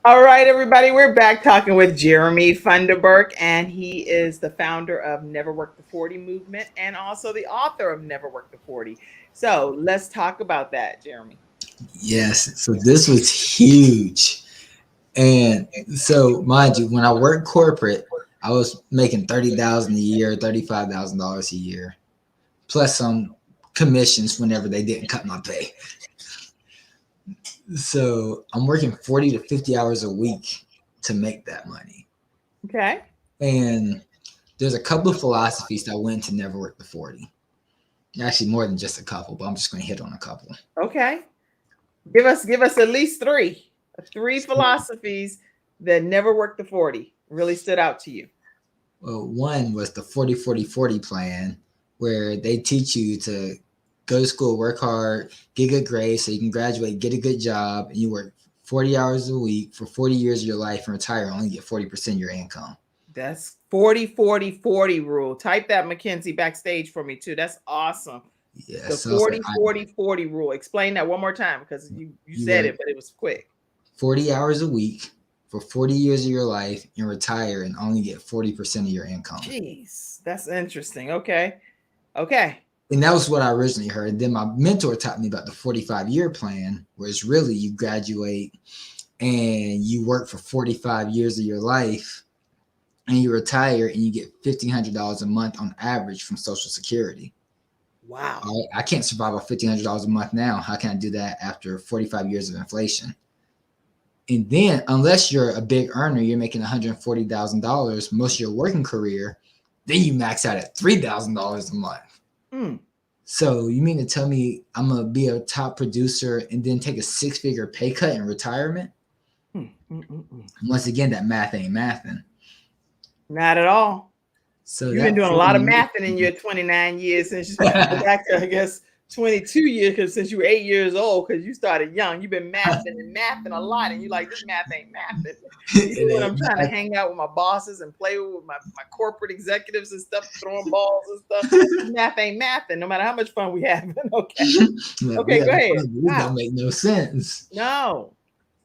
All right, everybody, we're back talking with Jeremy Thunderberg, and he is the founder of Never Work the 40 movement and also the author of Never Work the 40. So let's talk about that, Jeremy. Yes, so this was huge. And so mind you, when I worked corporate, I was making $30,000 a year, $35,000 a year, plus some commissions whenever they didn't cut my pay. So I'm working 40 to 50 hours a week to make that money. Okay. And there's a couple of philosophies that went to Never Work the 40. Actually, more than just a couple, but I'm just going to hit on a couple. Okay. Give us at least three philosophies that Never Work the 40 really stood out to you. Well, one was the 40-40-40 plan, where they teach you to go to school, work hard, get good grades so you can graduate, get a good job, and you work 40 hours a week for 40 years of your life and retire, only get 40% of your income. That's 40-40-40 rule. Type that, Mackenzie, backstage for me too. That's awesome. Yeah, the 40-40-40 rule. Explain that one more time, because you said it, but it was quick. 40 hours a week for 40 years of your life and retire and only get 40% of your income. Jeez, that's interesting. Okay. And that was what I originally heard. Then my mentor taught me about the 45-year plan, where it's really you graduate and you work for 45 years of your life and you retire and you get $1,500 a month on average from Social Security. Wow. I can't survive on $1,500 a month now. How can I do that after 45 years of inflation? And then unless you're a big earner, you're making $140,000 most of your working career, then you max out at $3,000 a month. So you mean to tell me I'm going to be a top producer and then take a 6-figure pay cut in retirement? Once again, that math ain't mathing. Not at all. So you've been doing a lot of mathing in your 29 years since you started. Back to, I guess, 22 years, because since you were 8 years old, because you started young, you've been mathing a lot, and you're like, this math ain't mathing. Even when I'm trying to hang out with my bosses and play with my corporate executives and stuff, throwing balls and stuff, math ain't mathing, no matter how much fun we having. Okay, okay, go ahead. This don't make no sense. No.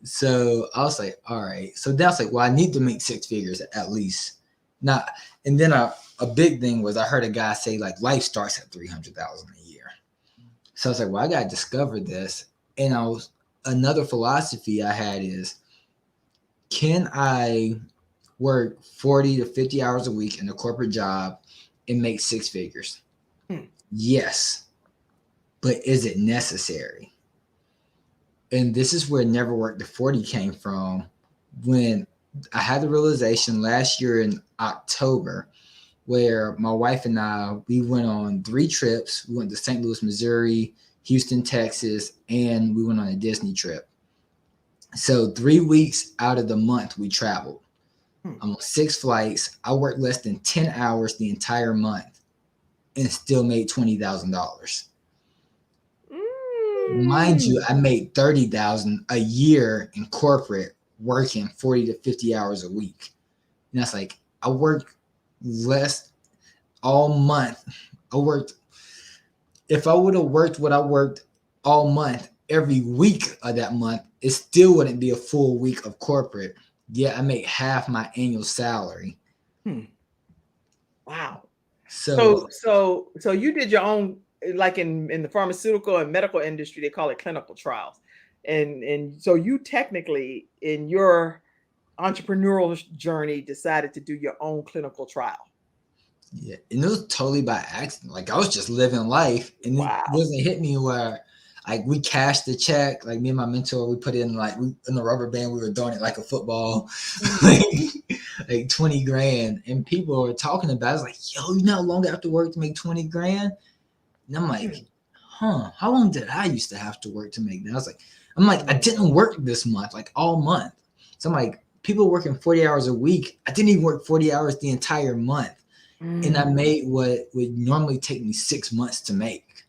So I was like, all right. So that's like, well, I need to make 6 figures at least. Now, and then a big thing was I heard a guy say like life starts at $300,000 a year. So I was like, well, I got to discover this. And another philosophy I had is, can I work 40 to 50 hours a week in a corporate job and make 6 figures? Yes. But is it necessary? And this is where Never Work to 40 came from, when I had the realization last year in October, where my wife and I, we went on 3 trips. We went to St. Louis, Missouri, Houston, Texas, and we went on a Disney trip. So 3 weeks out of the month we traveled. I'm on 6 flights. I worked less than 10 hours the entire month and still made $20,000. Mind you, I made $30,000 a year in corporate, working 40 to 50 hours a week. And that's like, I worked less all month. If I would have worked what I worked all month, every week of that month, it still wouldn't be a full week of corporate. Yeah, I make half my annual salary. Wow. So you did your own, like in the pharmaceutical and medical industry, they call it clinical trials. And so you technically, in your entrepreneurial journey, decided to do your own clinical trial. Yeah, and it was totally by accident. Like I was just living life, and it wasn't hit me where like we cashed the check. Like me and my mentor, we put in like in the rubber band, we were doing it like a football, like 20 grand. And people were talking about it. I was like, yo, you know how long I have to work to make 20 grand? And I'm like, how long did I used to have to work to make that? I'm like, I didn't work this month, like all month. So I'm like, people working 40 hours a week. I didn't even work 40 hours the entire month. And I made what would normally take me 6 months to make.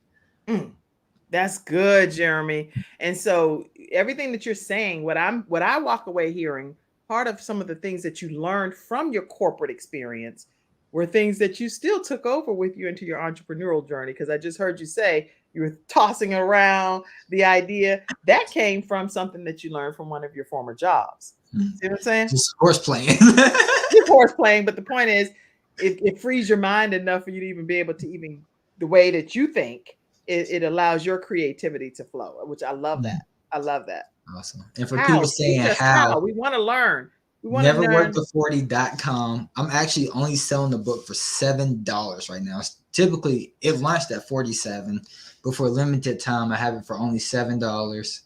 That's good, Jeremy. And so everything that you're saying, what I walk away hearing, part of some of the things that you learned from your corporate experience were things that you still took over with you into your entrepreneurial journey. Because I just heard you say you were tossing around the idea that came from something that you learned from one of your former jobs. See what I'm saying? Just horse playing. Just horse playing. But the point is, it frees your mind enough for you to even be able to even the way that you think, it allows your creativity to flow, which I love that. I love that. Awesome. And for people saying how we want to learn. NeverWorkTo40.com. I'm actually only selling the book for $7 right now. Typically, it launched at $47, but for a limited time, I have it for only $7.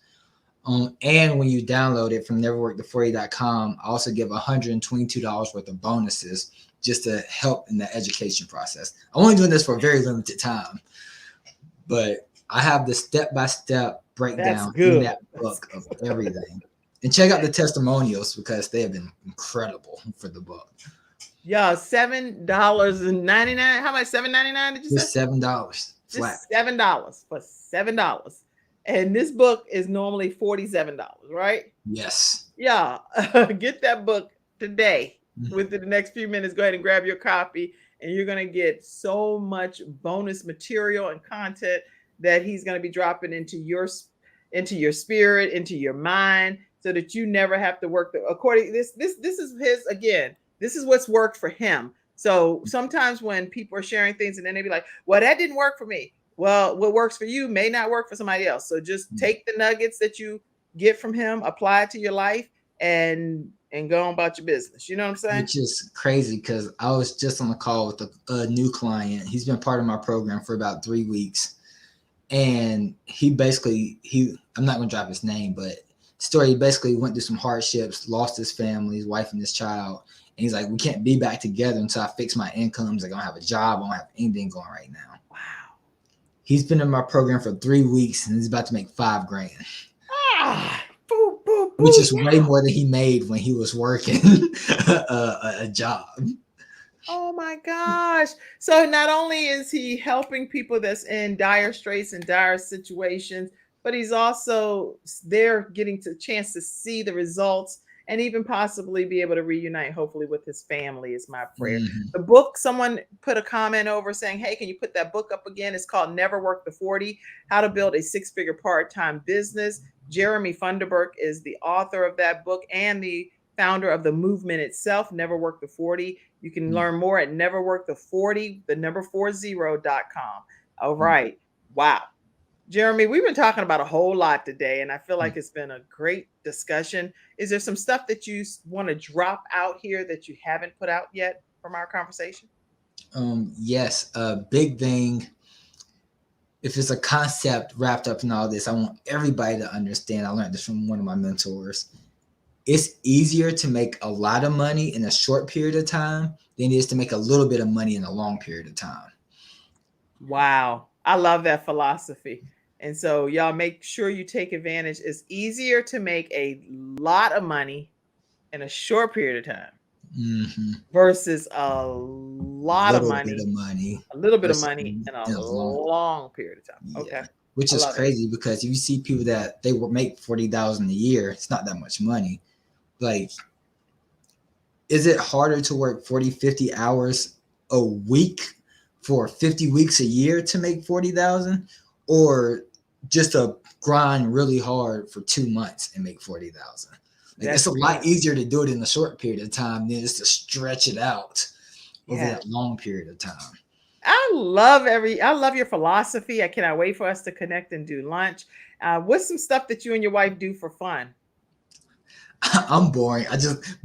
And when you download it from NeverWorkTo40.com, I also give $122 worth of bonuses just to help in the education process. I'm only doing this for a very limited time, but I have the step-by-step breakdown in that book of everything. And check out the testimonials because they have been incredible for the book. Yeah, $7.99. How much? $7.99 did you say? Just $7 flat. Just $7 for $7. And this book is normally $47, right? Yes. Yeah. Get that book today. Within the next few minutes, go ahead and grab your copy, and you're going to get so much bonus material and content that he's going to be dropping into your spirit, into your mind, so that you never have to work. This is his, again, this is what's worked for him. So sometimes when people are sharing things and then they be like, well, that didn't work for me. Well, what works for you may not work for somebody else. So just take the nuggets that you get from him, apply it to your life, and go on about your business. You know what I'm saying? Which is crazy because I was just on a call with a new client. He's been part of my program for about 3 weeks. And I'm not going to drop his name, but story, he basically went through some hardships, lost his family, his wife and his child. And he's like, we can't be back together until I fix my incomes. I don't have a job. I don't have anything going right now. Wow. He's been in my program for 3 weeks and he's about to make $5 grand. Boo, boo, boo. Which is way more than he made when he was working a job. Oh my gosh. So not only is he helping people that's in dire straits and dire situations, but he's also there getting to chance to see the results and even possibly be able to reunite, hopefully, with his family is my prayer. Mm-hmm. The book, someone put a comment over saying, hey, can you put that book up again? It's called Never Work the 40, How to Build a Six-Figure Part-Time Business. Jeremy Thunderberg is the author of that book and the founder of the movement itself, Never Work the 40. You can learn more at neverworkthe40.com. All right. Wow. Jeremy, we've been talking about a whole lot today, and I feel like it's been a great discussion. Is there some stuff that you want to drop out here that you haven't put out yet from our conversation? Yes, a big thing. If it's a concept wrapped up in all this, I want everybody to understand. I learned this from one of my mentors. It's easier to make a lot of money in a short period of time than it is to make a little bit of money in a long period of time. Wow. I love that philosophy. And so y'all make sure you take advantage. It's easier to make a lot of money in a short period of time versus a lot of money, a little bit of money in a long period of time. Yeah. Okay. Which is crazy because if you see people that they will make $40,000 a year, it's not that much money. Like, is it harder to work 40, 50 hours a week for 50 weeks a year to make 40,000, or just to grind really hard for 2 months and make 40,000? Like, it's a lot easier to do it in a short period of time than just to stretch it out over that long period of time. I love your philosophy. I cannot wait for us to connect and do lunch. What's some stuff that you and your wife do for fun? I'm boring.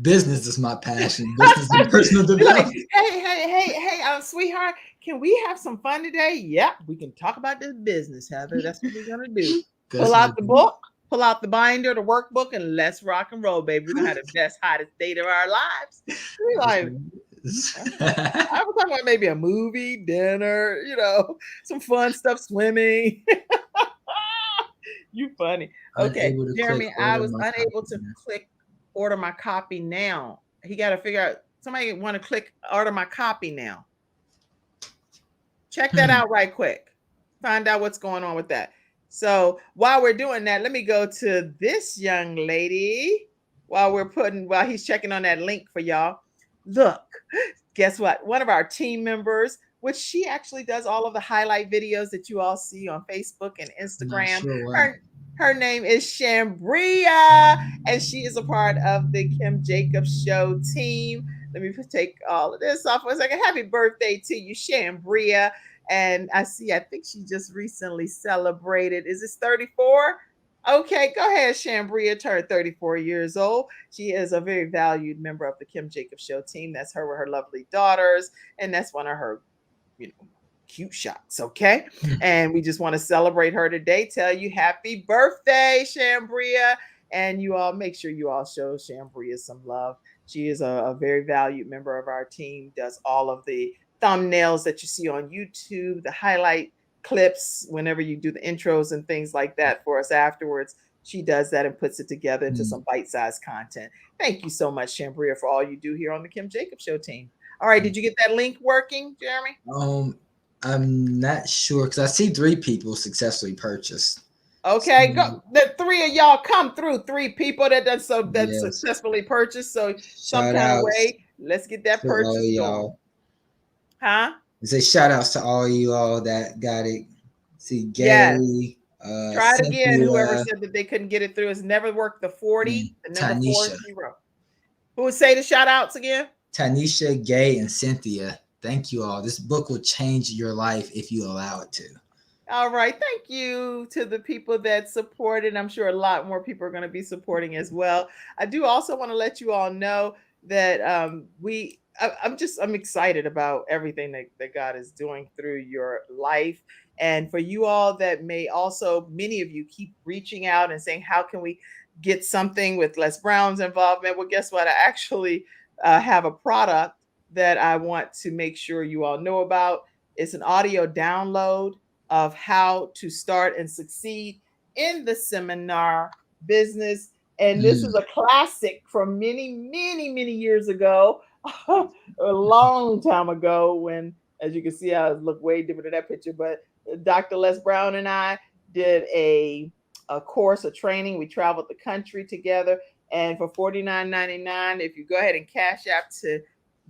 Business is my passion. Business and personal development. Like, hey, sweetheart, can we have some fun today? Yep, we can talk about this business, Heather. That's what we're gonna do. Pull out the book, pull out the binder, the workbook, and let's rock and roll, baby. We're gonna have the best, hottest date of our lives. We're like, I was talking about maybe a movie, dinner, some fun stuff, swimming. You funny. Okay, Jeremy, I was unable to click order my copy now. He got to figure out, somebody want to click order my copy now. Check that out right quick. Find out what's going on with that. So while we're doing that, let me go to this young lady while he's checking on that link for y'all. Look, guess what? One of our team members, which she actually does all of the highlight videos that you all see on Facebook and Instagram. Her name is Shambria, and she is a part of the Kim Jacobs Show team. Let me take all of this off for a second. Happy birthday to you, Shambria. And I think she just recently celebrated. Is this 34? Okay, go ahead, Shambria. Turned 34 years old. She is a very valued member of the Kim Jacobs Show team. That's her with her lovely daughters, and that's one of her, cute shots. Okay, and we just want to celebrate her today. Tell you happy birthday, Shambria, and you all make sure you all show Shambria some love. She is a very valued member of our team. Does all of the thumbnails that you see on YouTube, the highlight clips whenever you do the intros and things like that for us afterwards. She does that and puts it together into some bite-sized content. Thank you so much, Shambria, for all you do here on the Kim Jacobs Show team. All right, did you get that link working, Jeremy? I'm not sure because I see 3 people successfully purchased. Okay, go. The 3 of y'all come through. 3 people that successfully purchased. So some kind of way, let's get that purchase going. Huh? Say shout outs to all you all that got it. See Gary. Yes. Try it again. Whoever said that they couldn't get it through. It's Never Worked the 40. The number 40. Who would say the shout outs again? Tanisha, Gay, and Cynthia. Thank you all. This book will change your life if you allow it to. All right. Thank you to the people that supported. I'm sure a lot more people are going to be supporting as well. I do also want to let you all know that I'm excited about everything that God is doing through your life. And for you all that may also, many of you keep reaching out and saying, how can we get something with Les Brown's involvement? Well, guess what? I actually have a product that I want to make sure you all know about. It's an audio download of how to start and succeed in the seminar business. And this is a classic from many, many, many years ago, a long time ago, when, as you can see, I look way different in that picture. But Dr. Les Brown and I did a course, a training. We traveled the country together. And for $49.99, if you go ahead and cash app to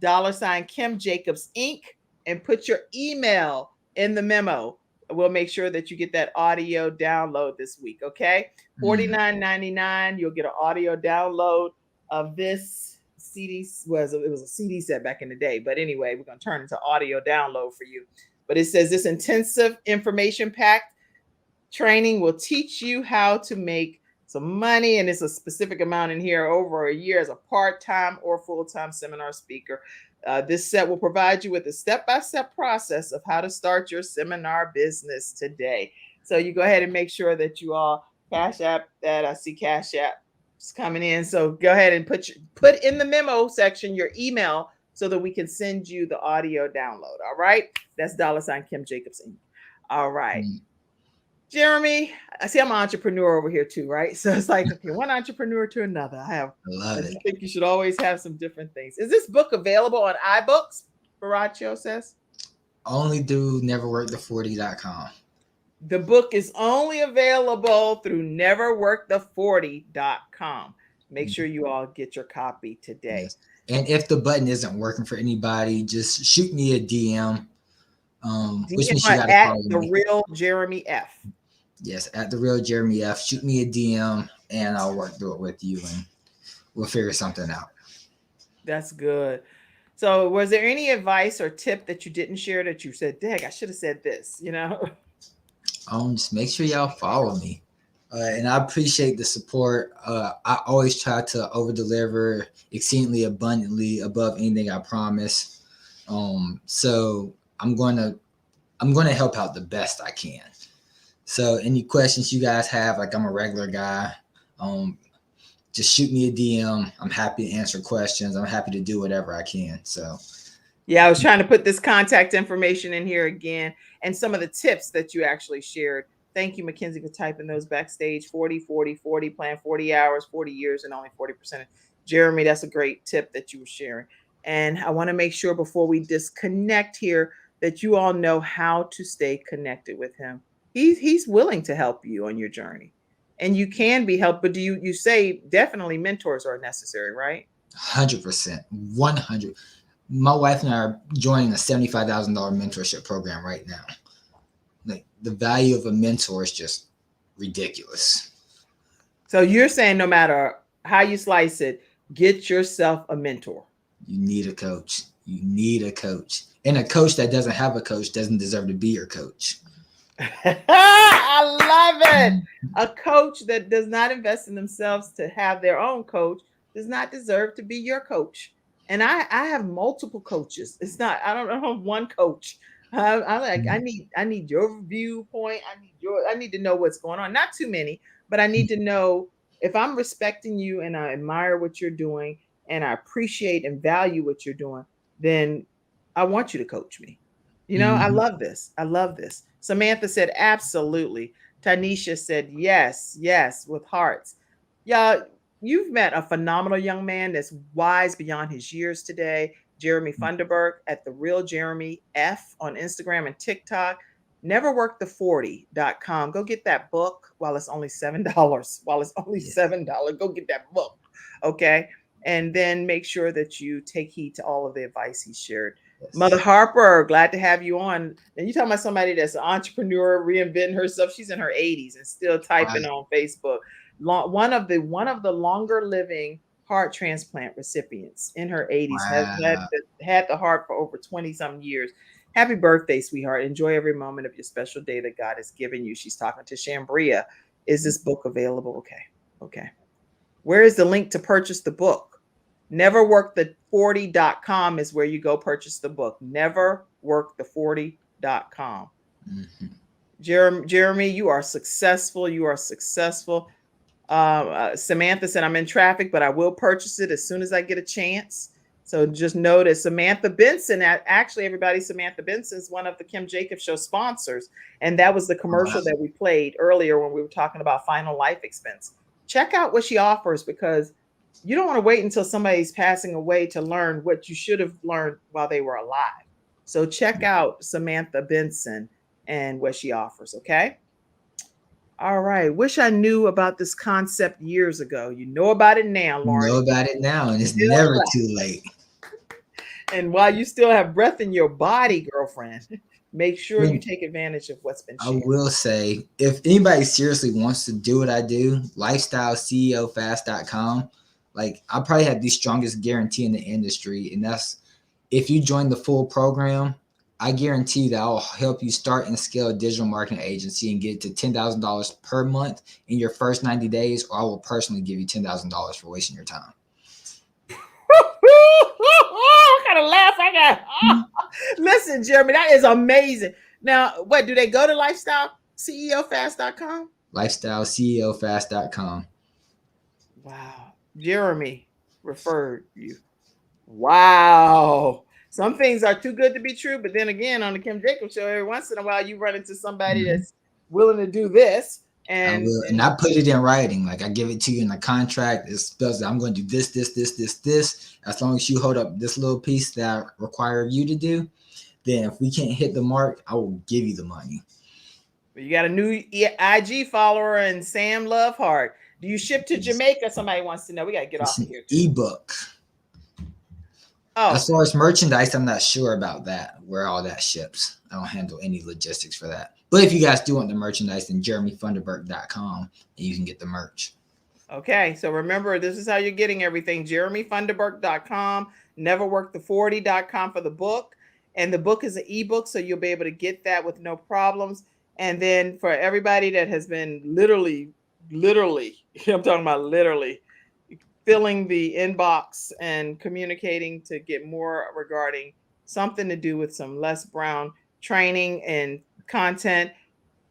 $ Kim Jacobs Inc. and put your email in the memo, we'll make sure that you get that audio download this week. Okay. $49.99. You'll get an audio download of this CD. It was a CD set back in the day. But anyway, we're going to turn it into audio download for you. But it says this intensive information packed training will teach you how to make some money. And it's a specific amount in here over a year as a part-time or full-time seminar speaker. This set will provide you with a step-by-step process of how to start your seminar business today. So you go ahead and make sure that you all cash app that. I see cash app is coming in. So go ahead and put in the memo section your email so that we can send you the audio download. All right. That's $ Kim Jacobs Inc. All right. Jeremy, I see I'm an entrepreneur over here too, right? So it's like, okay, one entrepreneur to another. I think you should always have some different things. Is this book available on iBooks? Baracho says. Only through neverworktheforty.com. The book is only available through neverworktheforty.com. Make sure you all get your copy today. Yes. And if the button isn't working for anybody, just shoot me a DM. Which means you gotta at the real Jeremy F. Yes, at the real Jeremy F. Shoot me a DM and I'll work through it with you and we'll figure something out. That's good. So was there any advice or tip that you didn't share that you said, dang, I should have said this, you know? Just make sure y'all follow me. And I appreciate the support. I always try to over deliver exceedingly abundantly above anything I promise. So I'm going to help out the best I can. So any questions you guys have, like I'm a regular guy, just shoot me a DM. I'm happy to answer questions. I'm happy to do whatever I can. So yeah, I was trying to put this contact information in here again and some of the tips that you actually shared. Thank you, Mackenzie, for typing those backstage. 40, 40, 40, plan 40 hours, 40 years, and only 40%. Jeremy, that's a great tip that you were sharing. And I want to make sure before we disconnect here that you all know how to stay connected with him. He's willing to help you on your journey, and you can be helped. But do you say definitely mentors are necessary, right? 100%, 100. My wife and I are joining a $75,000 mentorship program right now. Like the value of a mentor is just ridiculous. So you're saying no matter how you slice it, get yourself a mentor. You need a coach. You need a coach. And a coach that doesn't have a coach doesn't deserve to be your coach. I love it. A coach that does not invest in themselves to have their own coach does not deserve to be your coach. And I have multiple coaches. I don't have one coach. I need your viewpoint. I need to know what's going on. Not too many, but I need to know if I'm respecting you and I admire what you're doing and I appreciate and value what you're doing, then I want you to coach me. You know, I love this. I love this. Samantha said, absolutely. Tanisha said, yes, with hearts. Y'all, you've met a phenomenal young man that's wise beyond his years today. Jeremy Thunderberg at the real Jeremy F on Instagram and TikTok. Neverworktheforty.com. Go get that book while it's only $7. $7. Go get that book. Okay. And then make sure that you take heed to all of the advice he shared. Yes. Mother Harper, glad to have you on. And you're talking about somebody that's an entrepreneur, reinventing herself. She's in her 80s and still typing on Facebook. One of the longer living heart transplant recipients in her 80s. Has had the heart for over 20 some years. Happy birthday, sweetheart. Enjoy every moment of your special day that God has given you. She's talking to Shambria. Is this book available? Okay. Where is the link to purchase the book? Neverworktheforty.com is where you go purchase the book. Neverworktheforty.com. Jeremy, you are successful. Samantha said, I'm in traffic, but I will purchase it as soon as I get a chance. So just notice Samantha Benson, actually everybody, Samantha Benson is one of the Kim Jacobs Show sponsors. And that was the commercial that we played earlier when we were talking about final life expense. Check out what she offers, because you don't want to wait until somebody's passing away to learn what you should have learned while they were alive. So check out Samantha Benson and what she offers, okay? All right. Wish I knew about this concept years ago. You know about it now, Lauren. You know about it now, and it's never too late. And while you still have breath in your body, girlfriend, make sure you take advantage of what's been shared. I will say, if anybody seriously wants to do what I do, lifestyleceofast.com, like I probably have the strongest guarantee in the industry. And that's, if you join the full program, I guarantee that I'll help you start and scale a digital marketing agency and get to $10,000 per month in your first 90 days, or I will personally give you $10,000 for wasting your time. What kind of laugh I got? Listen, Jeremy, that is amazing. Now, what, do they go to lifestyleceofast.com? Lifestyleceofast.com. Wow. Jeremy referred you. Wow. Some things are too good to be true, but then again, on the Kim Jacobs Show, every once in a while, you run into somebody that's willing to do this. And I put it in writing. Like I give it to you in the contract. It spells that I'm going to do this. As long as you hold up this little piece that I require you to do, then if we can't hit the mark, I will give you the money. You got a new IG follower and Sam Loveheart. Do you ship to Jamaica? Somebody wants to know. We got to get off of here. Ebook. Oh. As far as merchandise, I'm not sure about that, where all that ships. I don't handle any logistics for that. But if you guys do want the merchandise, then jeremythunderberg.com, and you can get the merch. Okay, so remember, this is how you're getting everything. jeremythunderberg.com, neverworktheforty.com for the book. And the book is an ebook, so you'll be able to get that with no problems. And then for everybody that has been literally, I'm talking about literally, filling the inbox and communicating to get more regarding something to do with some Les Brown training and content.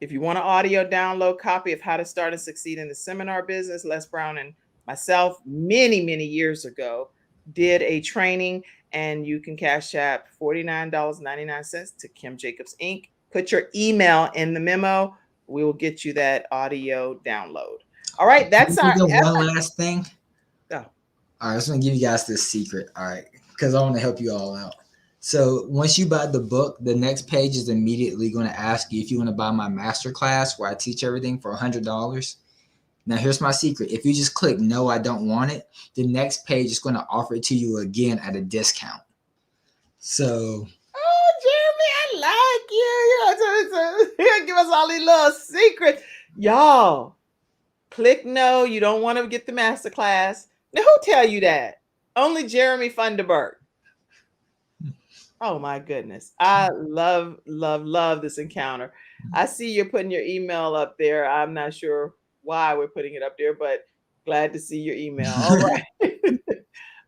If you want an audio download copy of How to Start and Succeed in the Seminar Business, Les Brown and myself many years ago did a training, and you can cash app $49.99 to Kim Jacobs Inc. Put your email in the memo. We will get you that audio download. All right, that's our one last thing. Oh. All right, I just want to give you guys this secret. All right, because I want to help you all out. So once you buy the book, the next page is immediately going to ask you if you want to buy my masterclass where I teach everything for $100. Now, here's my secret. If you just click no, I don't want it, the next page is going to offer it to you again at a discount. So. Oh, Jeremy, I like you. You give us all these little secrets. Y'all, click no. You don't want to get the masterclass. Now, who tell you that? Only Jeremy Thunderberg. Oh my goodness. I love this encounter. I see you're putting your email up there. I'm not sure why we're putting it up there, but glad to see your email.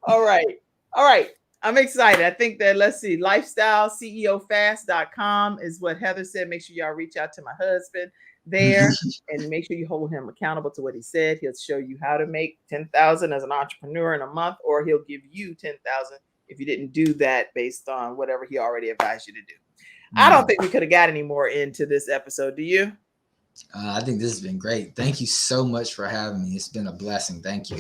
All right. All right. I'm excited. I think that, let's see, lifestyleceofast.com is what Heather said. Make sure y'all reach out to my husband there and make sure you hold him accountable to what he said. He'll show you how to make $10,000 as an entrepreneur in a month, or he'll give you $10,000 if you didn't do that based on whatever he already advised you to do. I don't think we could have got any more into this episode. Do you? I think this has been great. Thank you so much for having me. It's been a blessing. Thank you.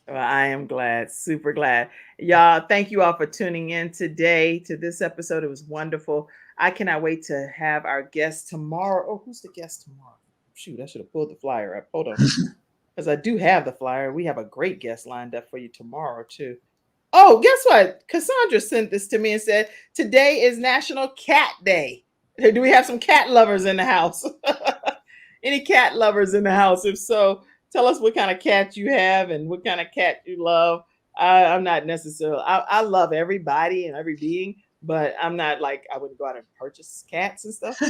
Well, I am glad. Super glad. Y'all, thank you all for tuning in today to this episode. It was wonderful. I cannot wait to have our guest tomorrow. Oh, who's the guest tomorrow? Shoot, I should have pulled the flyer up. Hold on. Because I do have the flyer. We have a great guest lined up for you tomorrow, too. Oh, guess what? Cassandra sent this to me and said, today is National Cat Day. Do we have some cat lovers in the house? Any cat lovers in the house? If so, tell us what kind of cat you have and what kind of cat you love. I'm not necessarily, I love everybody and every being, but I'm not like, I wouldn't go out and purchase cats and stuff.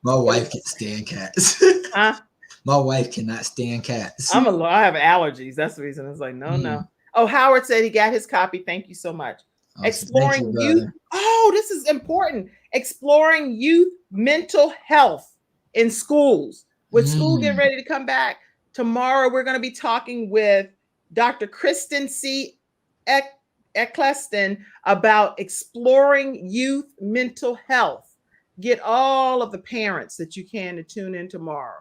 My wife can't stand cats. Huh? My wife cannot stand cats. I have allergies. That's the reason. It's like, no. Oh, Howard said he got his copy. Thank you so much. Awesome. Exploring youth. Oh, this is important. Exploring youth mental health in schools. With school getting ready to come back tomorrow, we're going to be talking with Dr. Kristen C. Eccleston about exploring youth mental health. Get all of the parents that you can to tune in tomorrow.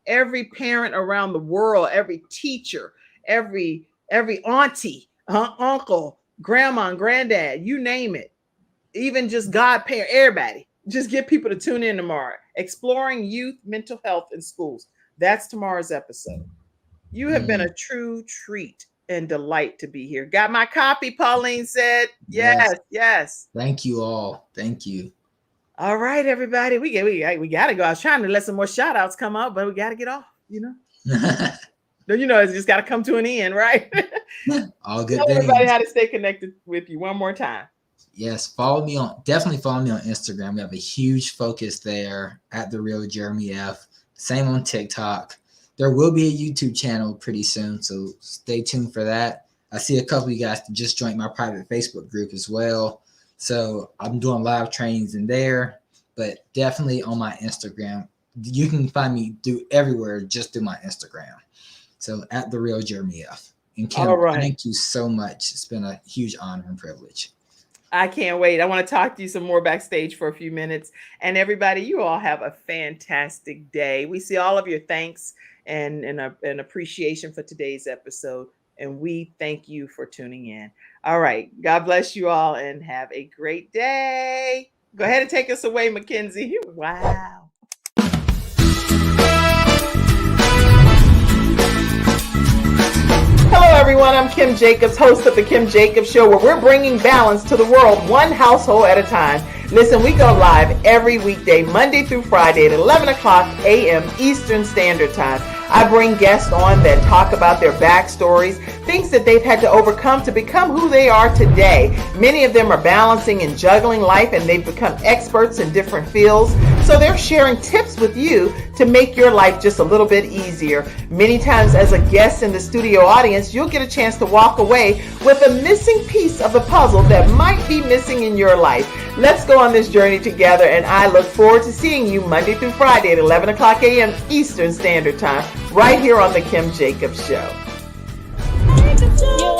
Every parent around the world, every teacher, every auntie, uncle, grandma, and granddad, you name it. Even just godparent, everybody. Just get people to tune in tomorrow. Exploring youth mental health in schools. That's tomorrow's episode. You have been a true treat and delight to be here. Got my copy, Pauline said. Yes. Thank you all. Thank you. All right, everybody. We got to go. I was trying to let some more shout outs come out, but we got to get off, It's just got to come to an end, right? All good. Tell everybody how to stay connected with you one more time. Yes, definitely follow me on Instagram. We have a huge focus there at The Real Jeremy F. Same on TikTok. There will be a YouTube channel pretty soon, so stay tuned for that. I see a couple of you guys just joined my private Facebook group as well. So I'm doing live trainings in there, but definitely on my Instagram. You can find me everywhere just through my Instagram. So at The Real Jeremy F. And Kim, Thank you so much. It's been a huge honor and privilege. I can't wait. I want to talk to you some more backstage for a few minutes. And everybody, you all have a fantastic day. We see all of your thanks and appreciation for today's episode. And we thank you for tuning in. All right. God bless you all and have a great day. Go ahead and take us away, Mackenzie. Wow. Hello, everyone. I'm Kim Jacobs, host of The Kim Jacobs Show, where we're bringing balance to the world, one household at a time. Listen, we go live every weekday, Monday through Friday at 11 o'clock a.m. Eastern Standard Time. I bring guests on that talk about their backstories, things that they've had to overcome to become who they are today. Many of them are balancing and juggling life, and they've become experts in different fields. So they're sharing tips with you to make your life just a little bit easier. Many times as a guest in the studio audience, you'll get a chance to walk away with a missing piece of the puzzle that might be missing in your life. Let's go on this journey together, and I look forward to seeing you Monday through Friday at 11 o'clock a.m. Eastern Standard Time, right here on The Kim Jacobs Show.